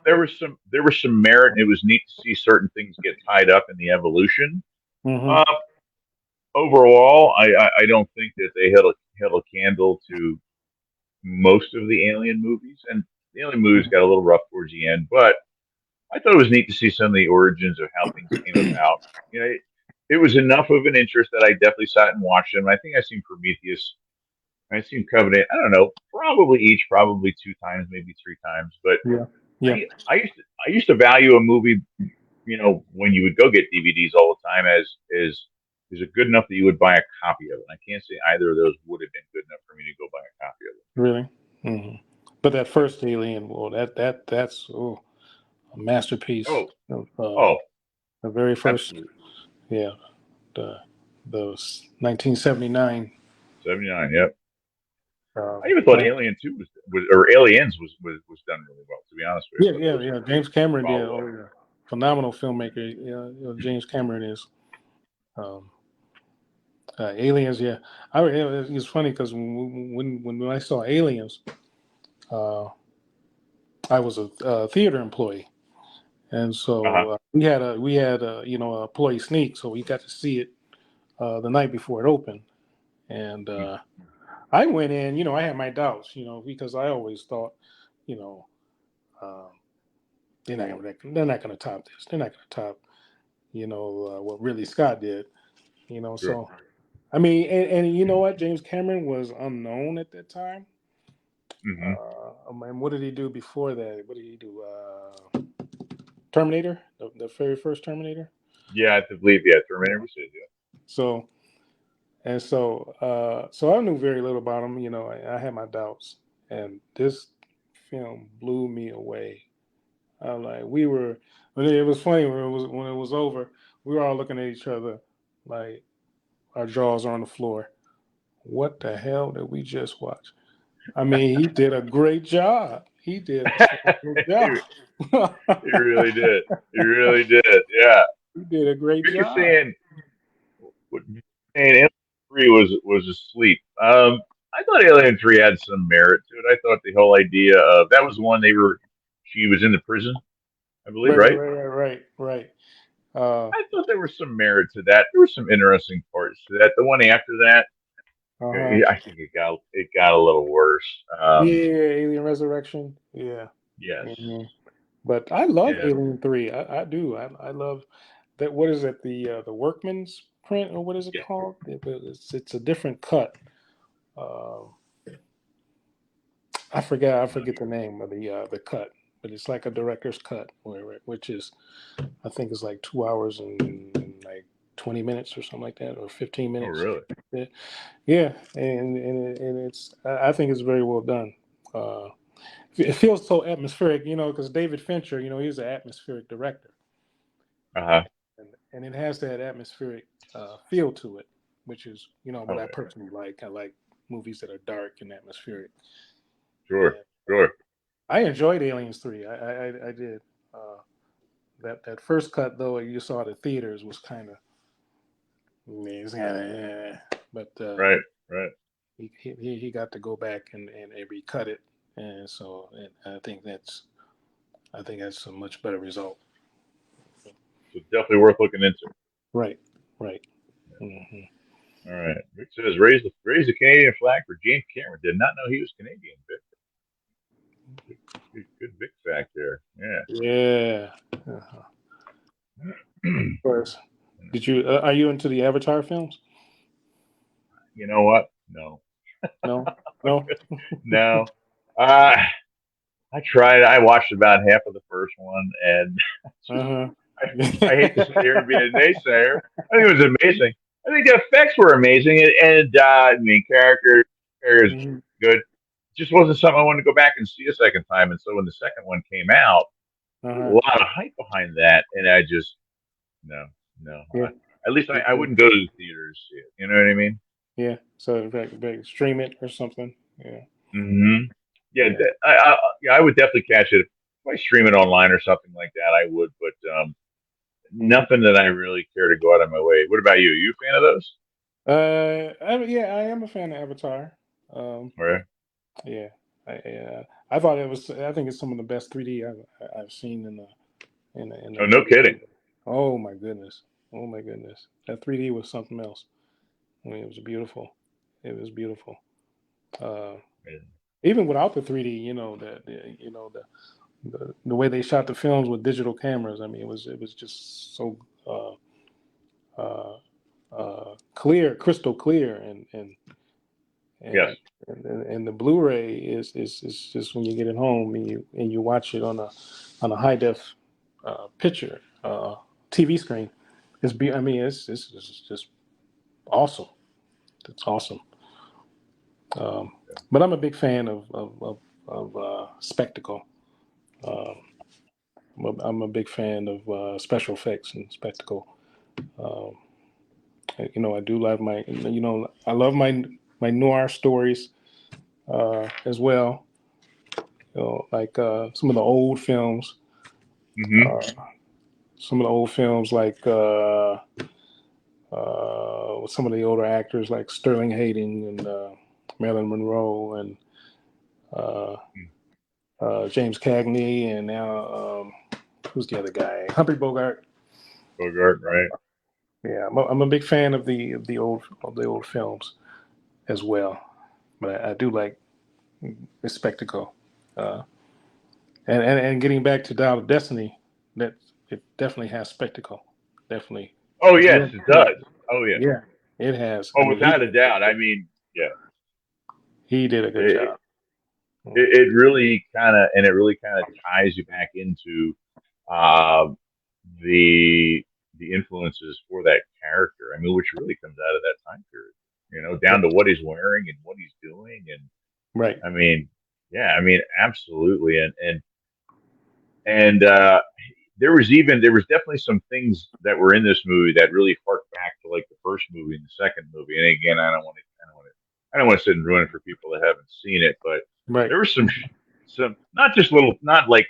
There was some merit, and it was neat to see certain things get tied up in the evolution. Overall, I don't think that they held a candle to most of the Alien movies, and the Alien movies got a little rough towards the end. But I thought it was neat to see some of the origins of how things came about. It was enough of an interest that I definitely sat and watched them. I think I've seen Prometheus, I've seen Covenant. I don't know, probably 2 times, maybe 3 times. But I used to value a movie, when you would go get DVDs all the time, as is it good enough that you would buy a copy of it? I can't say either of those would have been good enough for me to go buy a copy of it. Really? Mm-hmm. But that first Alien, well, that's a masterpiece. Oh, Of, oh, the very first, absolutely. yeah, the 1979. 79. Yep. Uh, I even thought uh, Alien 2 was or Aliens was done really well. To be honest with yeah, you, I thought yeah, that yeah. was James Cameron did. follow up. Oh, yeah. Phenomenal filmmaker. Yeah, James Cameron is. Um, Aliens, yeah. It's funny because when I saw Aliens, uh, I was a theater employee, and Uh huh. so we had a a employee sneak, so we got to see it the night before it opened, and I went in. I had my doubts, because I always thought, you know, um, they're not going to top this. They're not going to top, what Ridley Scott did. Sure. So I mean, and you know what? James Cameron was unknown at that time. Hmm. And what did he do before that? What did he do? Terminator, the very first Terminator. Yeah, I believe Terminator was it. So so I knew very little about him. I had my doubts, and this film blew me away. Like when it was funny when it was over, we were all looking at each other like our jaws are on the floor. What the hell did we just watch? I mean, he did a great job. He did a great he, job. he really did. He really did. Yeah. He did a great You're job. saying Alien 3 was asleep. I thought Alien 3 had some merit to it. I thought the whole idea of that was the one she was in the prison, I believe, Right, right, right? right, right, right, right. I thought there was some merit to that. There were some interesting parts to that. The one after that, Uh-huh. I think it got a little worse. Yeah, Alien Resurrection. Yeah. Yes, hmm But I love yeah, Alien 3. I do. I love that. What is it? The Workman's print, or what is it yeah. called? It's a different cut. Uh, I forget the name of the cut, but it's like a director's cut, which is I think it's like 2 hours and like 20 minutes or something like that, or 15 Oh, minutes. really? Yeah, yeah, and it's I think it's very well done. Uh, it feels so atmospheric, because David Fincher, he's an atmospheric director, Uh huh. and it has that atmospheric feel to it, which is what Oh, I yeah. personally like. I like movies that are dark and atmospheric. Sure, And sure. I enjoyed Aliens 3. I did. Uh, that first cut though you saw at the theaters was kind of but Right, right. he got to go back and recut it, and so I think that's a much better result. So definitely worth looking into. Right, right. hmm All right. Rick says raise the Canadian flag for James Cameron. Did not know he was Canadian. Good Vic fact there. Yeah. Yeah, of course. Did you are you into the Avatar films? You know what? No, No, no. no. Uh, I tried. I watched about half of the first one, and just Uh-huh. I hate to sit here and be a naysayer. I think it was amazing. I think the effects were amazing, and I mean, characters Mhm. good. It just wasn't something I wanted to go back and see a second time. And so when the second one came out, there Uh-huh. was a lot of hype behind that, and I just no, no. Yeah. At least I wouldn't go to the theaters to see it. You know what I mean? Yeah. So in fact, stream it or something. Yeah. Hmm. Yeah, Yeah. yeah, I would definitely catch it if I stream it online or something like that. I would, but Mhm. nothing that I really care to go out of my way. What about you? You a fan of those? Yeah, I am a fan of Avatar. Um, Or yeah, I thought it was. I think it's some of the best 3D I've seen in the oh, no movie kidding. theater. Oh my goodness! Oh my goodness! That 3D was something else. I mean, it was beautiful. It was beautiful. Uh, Even without the 3D, the way they shot the films with digital cameras. I mean, it was just so uh, uh, clear, crystal clear, Yes. and and the Blu-ray is just when you get it home and you watch it on a high def picture TV screen. I mean, it's just awesome. It's awesome. But I'm a big fan of spectacle. Um, I'm a big fan of special effects and spectacle. Um, I do love I love my noir stories as well. Like some of the old films. Hmm. Uh, some of the old films, like with some of the older actors, like Sterling Hayden and Marilyn Monroe and uh, James Cagney, and now who's the other guy? Humphrey Bogart. Bogart, right? Yeah, I'm a big fan of the old films as well, but I do like the spectacle. Uh, and getting back to Dial of Destiny, that it definitely has spectacle. Definitely, Oh because yes, it does. Oh yeah. yeah, it has. I Oh, mean, without a doubt. I mean, yeah. he did a good It, job. it really kind of ties you back into uh, the the influences for that character. I mean, which really comes out of that time period. Down to what he's wearing and what he's doing, and Right. I mean, yeah, I mean, absolutely, and there was definitely some things that were in this movie that really hark back to like the first movie and the second movie. And again, I don't want to sit and ruin it for people that haven't seen it, but Right. there was some not just little, not like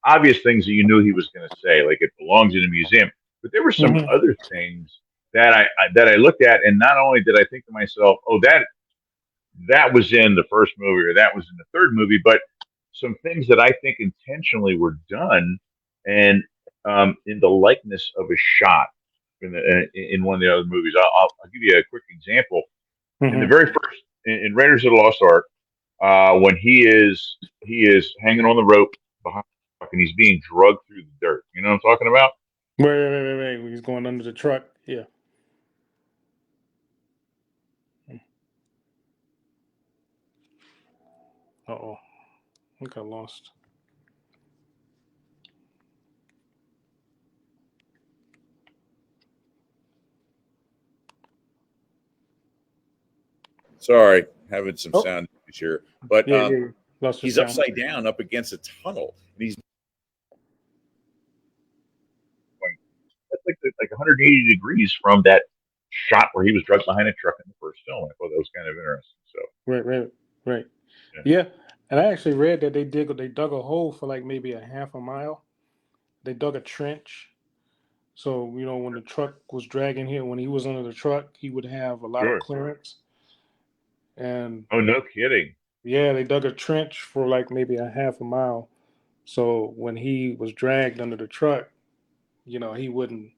obvious things that you knew he was going to say, like it belongs in a museum, but there were some Hmm. other things that I looked at, and not only did I think to myself, oh, that was in the first movie or that was in the third movie, but some things that I think intentionally were done and in the likeness of a shot in one of the other movies. I'll give you a quick example. In the Hmm. very first, in Raiders of the Lost Ark, when he is hanging on the rope behind the truck and he's being drugged through the dirt. You know what I'm talking about? Wait. He's going under the truck. Yeah. Uh-oh. I think I lost. Sorry, having some Oh, sound issues here. But yeah. Lost your he's sound. upside down up against a tunnel, and he's That's like 180 degrees from that shot where he was drugged behind a truck in the first film. I thought that was kind of interesting. So Right. yeah, Yeah. And I actually read that they dug a hole for like maybe a half a mile. They dug a trench. So, when the truck was dragging him, when he was under the truck, he would have a lot of sure. clearance. And Oh, no kidding. yeah, they dug a trench for like maybe a half a mile. So when he was dragged under the truck, he wouldn't,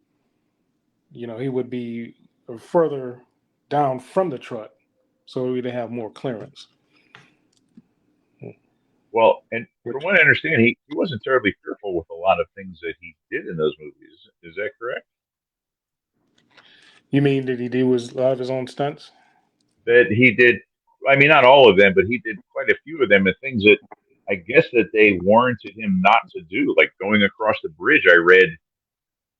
he would be further down from the truck. So we'd have more clearance. Well, and from Which, what I understand, he wasn't terribly fearful with a lot of things that he did in those movies. Is that correct? you mean that he did was a lot of his own stunts? That he did, I mean, not all of them, but he did quite a few of them, and things that I guess that they warranted him not to do, like going across the bridge. I read,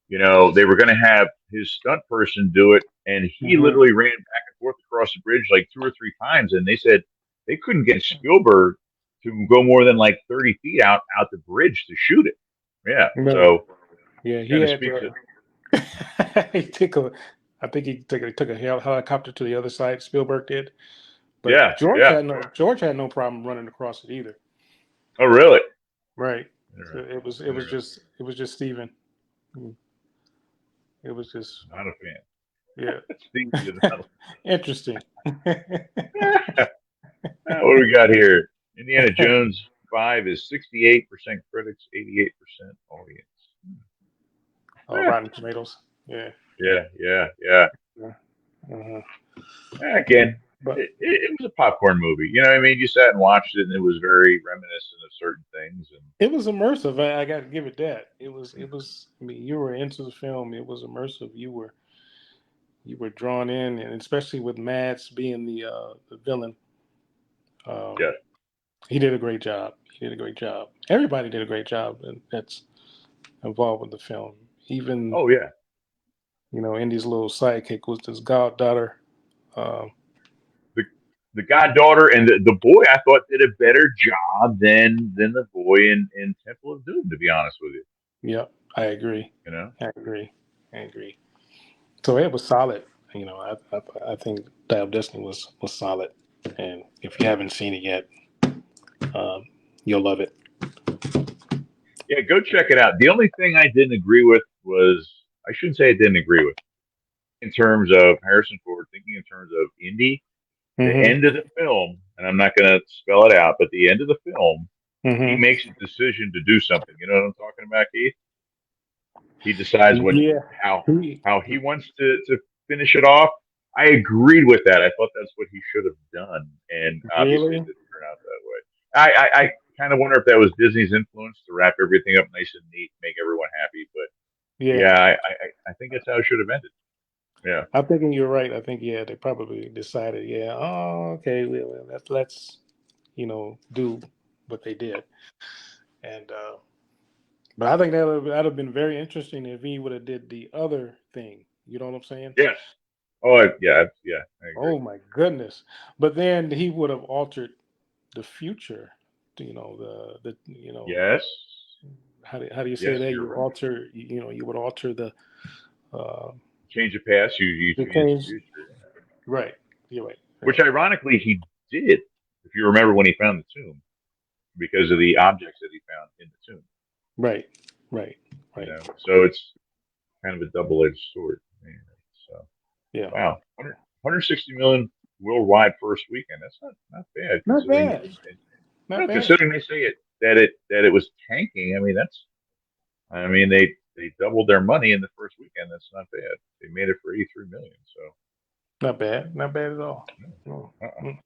they were going to have his stunt person do it, and he Hmm. literally ran back and forth across the bridge like two or three times, and they said they couldn't get Spielberg to go more than like 30 feet out the bridge to shoot it. Yeah, Right. so Yeah, he kind of had. speaks to He took a. I think he took a helicopter to the other side. Spielberg did, but yeah, yeah. George had no problem running across it either. Oh, really? Right. So Interesting. it was just Steven. It was just Not a fan. yeah. Steve did not. Interesting. What do we got here? Indiana Jones 5 is 68% critics, 88% audience. Eh, Rotten Tomatoes. Yeah. yeah. Yeah. Uh-huh. Again, But it was a popcorn movie. You know what I mean? You sat and watched it, and it was very reminiscent of certain things. And it was immersive. I got to give it that. It was. It was. I mean, you were into the film. It was immersive. You were drawn in, and especially with Mads being the villain. Um, yeah, he did a great job. Everybody did a great job, and that's involved with the film. Even oh yeah, You know, Indy's little sidekick was his goddaughter. Um, The goddaughter and the boy, I thought did a better job than the boy in Temple of Doom. To be honest with you, yeah, I agree. you know. I agree. I agree. So it was solid. You know, I think Dial of Destiny was solid. And if you haven't seen it yet, um, you'll love it. Yeah, go check it out. The only thing I didn't agree with was I shouldn't say I didn't agree with in terms of Harrison Ford thinking in terms of Indy. The Mm-hmm. end of the film, and I'm not going to spell it out, but the end of the film, he Mm-hmm. makes a decision to do something. You know what I'm talking about, Keith? He decides when Yeah. how how he wants to finish it off. I agreed with that. I thought that's what he should have done, and obviously it Really? didn't turn out that way. I kind of wonder if that was Disney's influence to wrap everything up nice and neat, make everyone happy. But Yeah. yeah, I think that's how it should have ended. Yeah. I'm thinking you're right. I think they probably decided, okay, let's do what they did, and but I think that'd have been very interesting if he would have did the other thing. You know what I'm saying? Yes. Oh, yeah. I agree. Oh my goodness! But then he would have altered the future. Yes. How do you say Yes, that? you're You right. alter, you would alter uh, Change the past, you the change the change. future. Right. You're right. Which Right. ironically he did, if you remember when he found the tomb, because of the objects that he found in the tomb. Right. Right. You Right. know, so it's kind of a double-edged sword. Anyway, so Yeah. wow, 160 million worldwide first weekend. That's not bad Not considering. bad. You Not know, bad. considering they say it was tanking. I mean, I mean they doubled their money in the first weekend. That's not bad. They made it for 83 million. So Not bad. Not bad at all. no, No. uh-uh. Mm.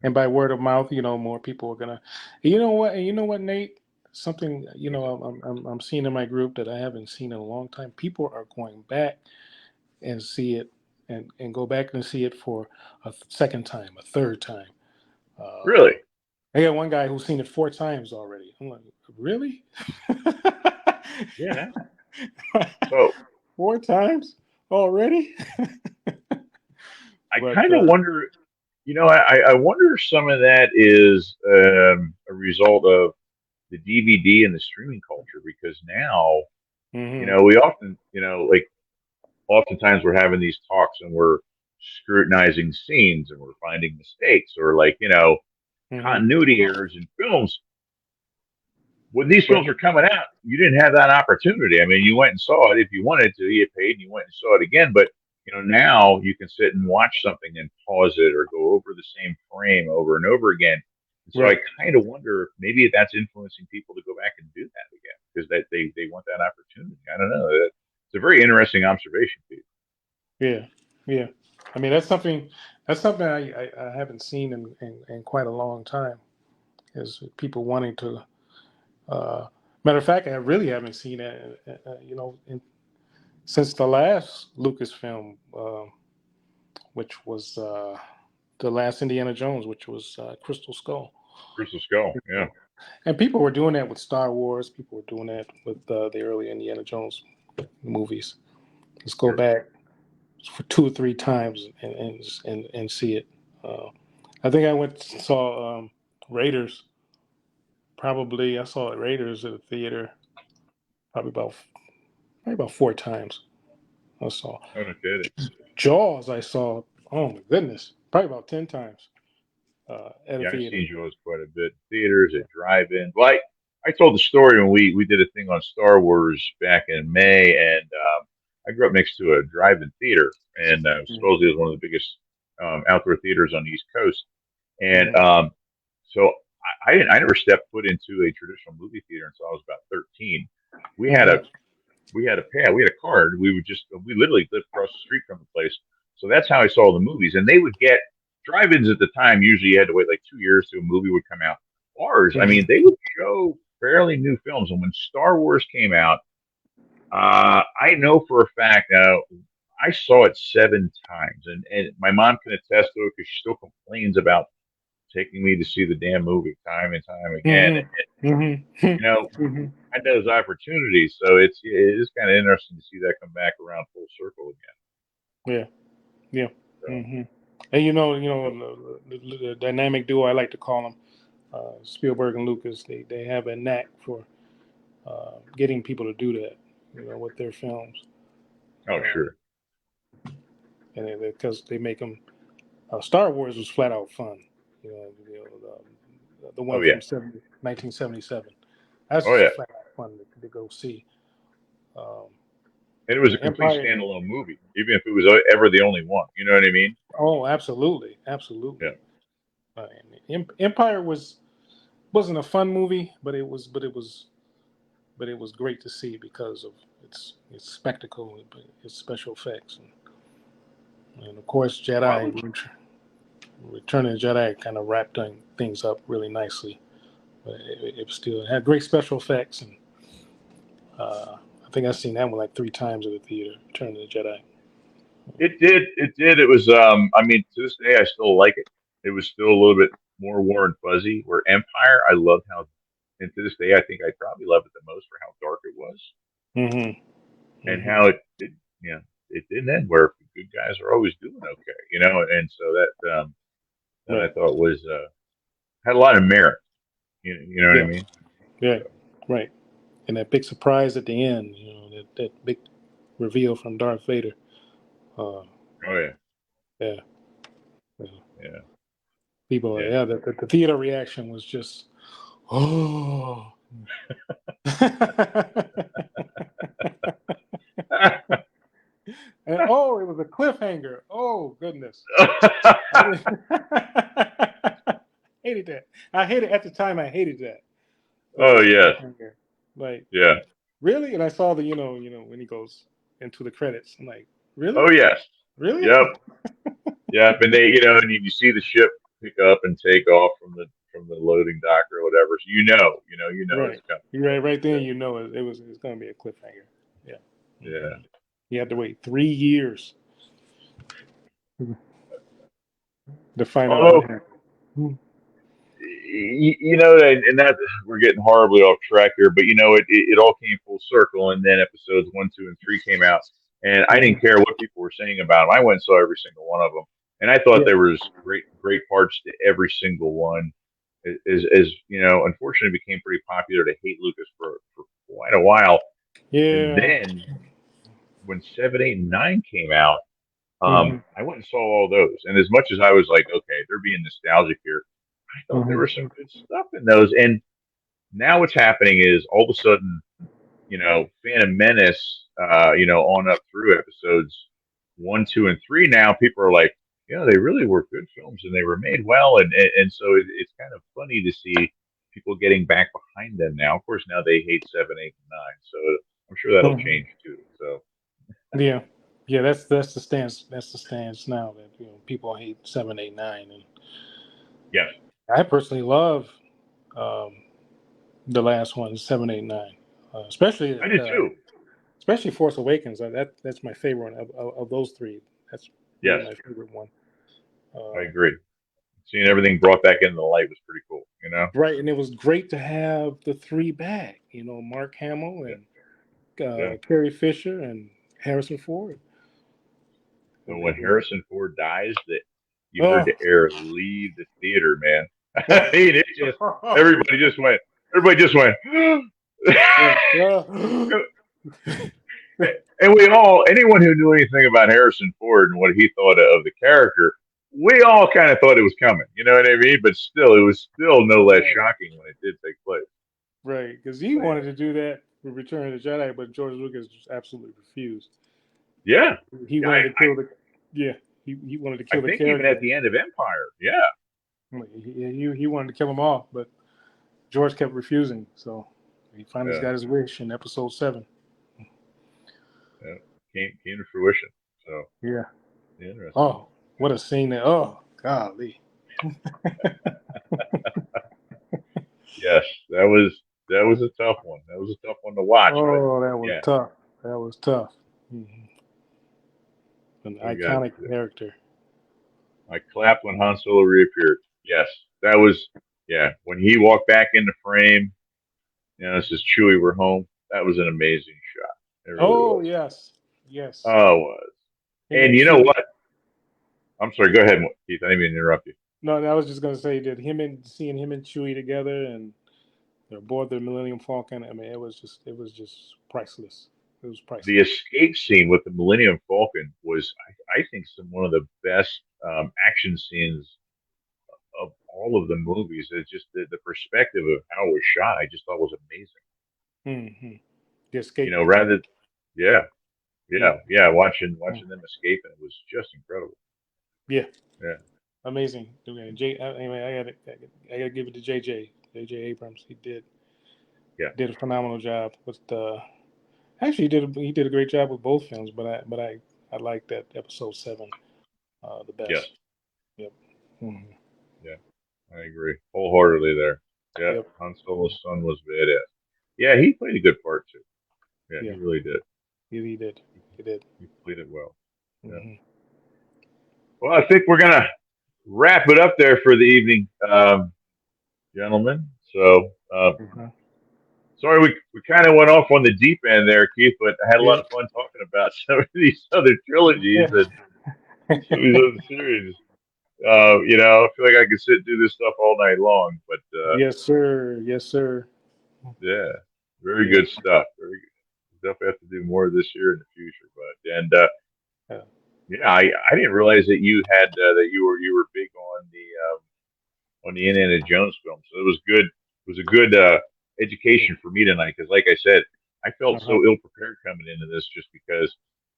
And by word of mouth, more people are gonna. You know what? And you know what, Nate? Something What is it? I'm seeing in my group that I haven't seen in a long time. People are going back and see it, and go back and see it for a second time, a third time. Really? I got one guy who's seen it 4 times already. I'm like, really? Yeah. So 4 times already? I But kind of wonder. You know, I wonder if some of that is a result of the DVD and the streaming culture because now, mhm, we often, like oftentimes we're having these talks and we're scrutinizing scenes and we're finding mistakes or like, mhm. continuity errors in films. When these Right. films were coming out, you didn't have that opportunity. I mean, you went and saw it if you wanted to, you paid and you went and saw it again. But now you can sit and watch something and pause it or go over the same frame over and over again. And so I Right. kind of wonder if maybe that's influencing people to go back and do that again because they want that opportunity. I don't know. It's a very interesting observation, Pete. Yeah. Yeah. I mean, that's something I haven't seen in quite a long time. Is people wanting to. Uh, Matter of fact, I really haven't seen it. Since the last Lucasfilm, which was the last Indiana Jones, which was Crystal Skull. Crystal Skull, yeah. And people were doing that with Star Wars. People were doing that with the early Indiana Jones movies. Let's go Sure. back for 2 or 3 times and see it. Uh, I think I went saw Raiders. Probably I saw Raiders at the theater. Probably about 4 times. I saw Oh, no kidding. Jaws. I saw. Oh my goodness, probably about 10 times at a Yeah, I've theater. seen Jaws quite a bit. Theaters, at drive-in. Well, I told the story when we did a thing on Star Wars back in May, and I grew up next to a drive-in theater, and supposedly it was one of the biggest outdoor theaters on the East Coast. And Mm-hmm. so I never stepped foot into a traditional movie theater until I was about 13. We had a Mm-hmm. we had a pad, we had a card. We literally lived across the street from the place. So that's how I saw the movies. And they would get drive-ins at the time. Usually you had to wait like 2 years till a movie would come out. Ours, I mean, they would show fairly new films. And when Star Wars came out, I know for a fact now, I saw it 7 times. And my mom can attest to it because she still complains about taking me to see the damn movie time and time again. Mm-hmm. Mm-hmm. You know, Mm-hmm. had those opportunities. So it is kind of interesting to see that come back around full circle Yeah, yeah. again. Hmm. And the dynamic duo, I like to call them, Spielberg and Lucas. They have a knack for getting people to do that, with their films. So, oh, sure. And because they make them, Star Wars was flat out fun. The Oh one yeah. from 1977. That's Oh just yeah. flat out fun to go see. And it was a complete Empire. standalone movie, even if it was ever the only one. You know what I mean? Oh, absolutely, absolutely. Yeah. Empire wasn't a fun movie, but it was great to see because of its spectacle, its special effects, and of course Jedi. Return of the Jedi kind of wrapped things up really nicely, but it still had great special effects, and I think I've seen that one like 3 times at the theater. Return of the Jedi. It did. It did. It was. I mean, to this day, I still like it. It was still a little bit more warm and fuzzy. Where Empire, I loved how, and to this day, I think I probably love it the most for how dark it was Mm-hmm. and Mm-hmm. how it didn't end where the good guys are always doing okay, and so that I Right. thought was had a lot of merit. You know what I Yeah. mean? Yeah. Right. And that big surprise at the end, that big reveal from Darth Vader. Oh yeah, Yeah. Yeah. yeah, People, yeah. yeah, the theater reaction was just, oh. And oh, it was a cliffhanger. Oh goodness. Hated that. I hated at the time. I hated that. It was Oh a yes, cliffhanger. Like yeah. really, and I saw the when he goes into the credits. I'm like, really, Oh yes, really? yep, yep. And they, and you see the ship pick up and take off from the loading dock or whatever. So you know Right. it's coming. You're right then. It's going to be a cliffhanger. Yeah. Yeah. You had to wait 3 years to find out what Although happened. and that we're getting horribly off track here, but it all came full circle, and then episodes 1, 2, and 3 came out, and I didn't care what people were saying about them. I went and saw every single one of them, and I thought Yeah. there was great parts to every single one. As unfortunately, it became pretty popular to hate Lucas for quite a while, and Yeah. then when 7, 8, and 9 came out, Mm-hmm. I went and saw all those, and as much as I was like, okay, they're being nostalgic here, I thought there Mm-hmm. was some good stuff in those. And now what's happening is all of a sudden, Phantom Menace, on up through episodes 1, 2, and 3. Now people are like, they really were good films and they were made well, and so it's kind of funny to see people getting back behind them now. Of course, now they hate 7, 8, and 9, so I'm sure that'll Mm-hmm. change too. So Yeah. Yeah, that's the stance. That's the stance now that people hate 7, 8, 9, and yes, I personally love um, the last one, 7, 8, 9, especially I did too. especially Force Awakens. That's my favorite one of those three. That's really Yes, my favorite one. I agree. Seeing everything brought back into the light was pretty cool. Right, and it was great to have the three back. Mark Hamill Yeah, and yeah. Carrie Fisher and Harrison Ford. So when Harrison Ford dies, that you heard Oh, the air leave the theater, man. I mean, it just everybody just went. Everybody just went. And we all, anyone who knew anything about Harrison Ford and what he thought of the character, we all kind of thought it was coming. You know what I mean? But still, it was still no less shocking when it did take place. Right, because he wanted to do that with Return of the Jedi, but George Lucas just absolutely refused. Yeah, He wanted to kill he wanted to I kill the think even character. at the end of Empire, yeah, He wanted to kill them all, but George kept refusing. So he finally yeah, got his wish in Episode 7. yeah. Came to fruition. So Yeah. interesting. Oh, what a scene there! Oh, golly. Yes, that was a tough one. That was a tough one to watch, but Oh, that was yeah, tough. That was tough. Mm-hmm. An we got. iconic character. I clapped when Han Solo reappeared. Yes, that was. Yeah, when he walked back into frame, This is Chewie. We're home. That was an amazing shot. It really Oh was. yes. Oh, it was. Him And you know Chewie. what? I'm sorry. Go ahead, Keith. I didn't mean to interrupt you. No, I was just gonna say that seeing him and Chewie together, and they're aboard the Millennium Falcon. I mean, it was just priceless. It was The priceless. escape scene with the Millennium Falcon was, I think, one of the best action scenes of all of the movies. It's just the perspective of how it was shot. I just thought was amazing. Mm-hmm. The escape. Rather, yeah, Yeah. watching Mm. them escape, and it was just incredible. Yeah. Yeah. Amazing. Anyway, I gotta give it to J.J. Abrams. He did a phenomenal job with the. Actually, he did a great job with both films, but I like that Episode 7 the best. Yes. Yep. Mm-hmm. Yeah, I agree wholeheartedly there. Yeah, Yep. Han Solo's son was badass. Yeah, he played a good part too. Yeah, Yeah. he really did. He did. He did. He played it well. Yeah. Mm-hmm. Well, I think we're gonna wrap it up there for the evening, gentlemen. So, Mm-hmm. sorry we kind of went off on the deep end there, Keith, but I had a lot Yeah. of fun talking about some of these other trilogies Yeah. and some of these other series. I feel like I could sit and do this stuff all night long, but Yes, sir. Yes, sir. yeah, very Yeah. good stuff. Very good. Definitely have to do more this year in the future, Yeah. yeah, I didn't realize that you had that you were big on the Indiana Jones film. So it was good. It was a good education for me tonight because, like I said, I felt Uh-huh. so ill prepared coming into this just because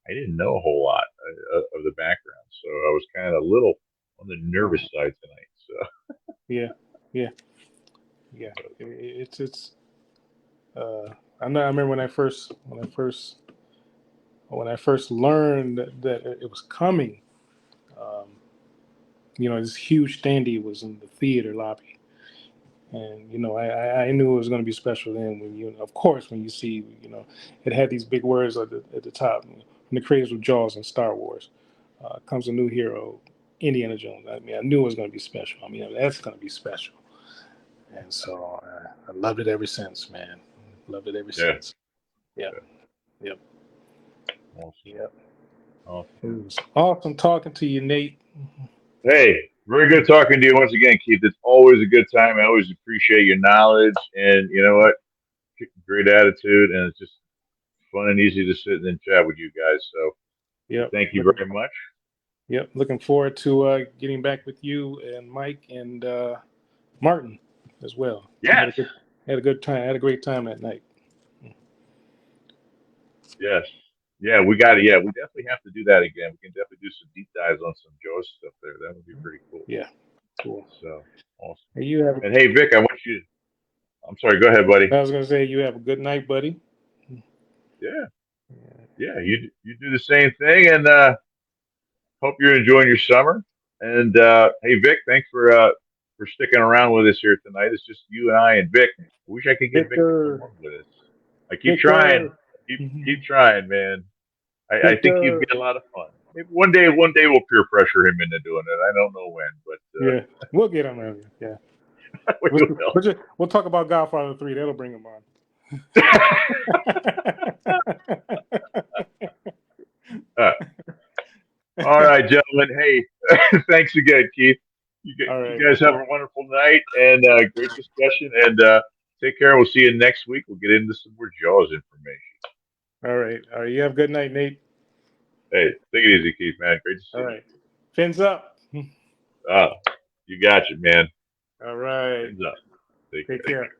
I didn't know a whole lot of the background. So I was kind of a little on the nervous side tonight. So Yeah. Yeah. Yeah. It's. I know. I remember when I first learned that it was coming. Um, this huge standee was in the theater lobby, and I knew it was going to be special. Then of course, when you see, it had these big words at the top, from the creators of Jaws and Star Wars, comes a new hero, Indiana Jones. I mean, I knew it was going to be special. I mean, that's going to be special, and so I loved it ever since, man. Loved it ever yeah, since. Yep. Yep. awesome. Yep. Awesome. It was awesome talking to you, Nate. Hey, very good talking to you once again, Keith. It's always a good time. I always appreciate your knowledge, and you know what, great attitude, and it's just fun and easy to sit and chat with you guys. So Yep. thank you very much. Yep. Looking forward to getting back with you and Mike and Martin as well. Yes. Had a good time. Had a great time that night. Yes. Yeah, we got it. Yeah, we definitely have to do that again. We can definitely do some deep dives on some Joe stuff there. That would be pretty cool. Yeah. Cool. So awesome. Hey, you have. And hey, Vic, I want you. I'm sorry. Go ahead, buddy. I was gonna say you have a good night, buddy. Yeah. Yeah. You do the same thing, and hope you're enjoying your summer. And hey, Vic, thanks for sticking around with us here tonight. It's just you and I and Vic. I wish I could get Vic to come on with us. I keep trying. Keep trying, man. I think he'd be a lot of fun. Maybe one day we'll peer pressure him into doing it. I don't know when, but yeah, we'll get him in. Yeah, we'll talk about Godfather 3. That'll bring him on. All right, gentlemen. Hey, thanks again, Keith. You guys have a wonderful night and great discussion. And take care. We'll see you next week. We'll get into some more Jaws information. All right. You have a good night, Nate. Hey, take it easy, Keith, man. Great to see you. All right. Fins up. You got you, man. All right. Fins up. Take care.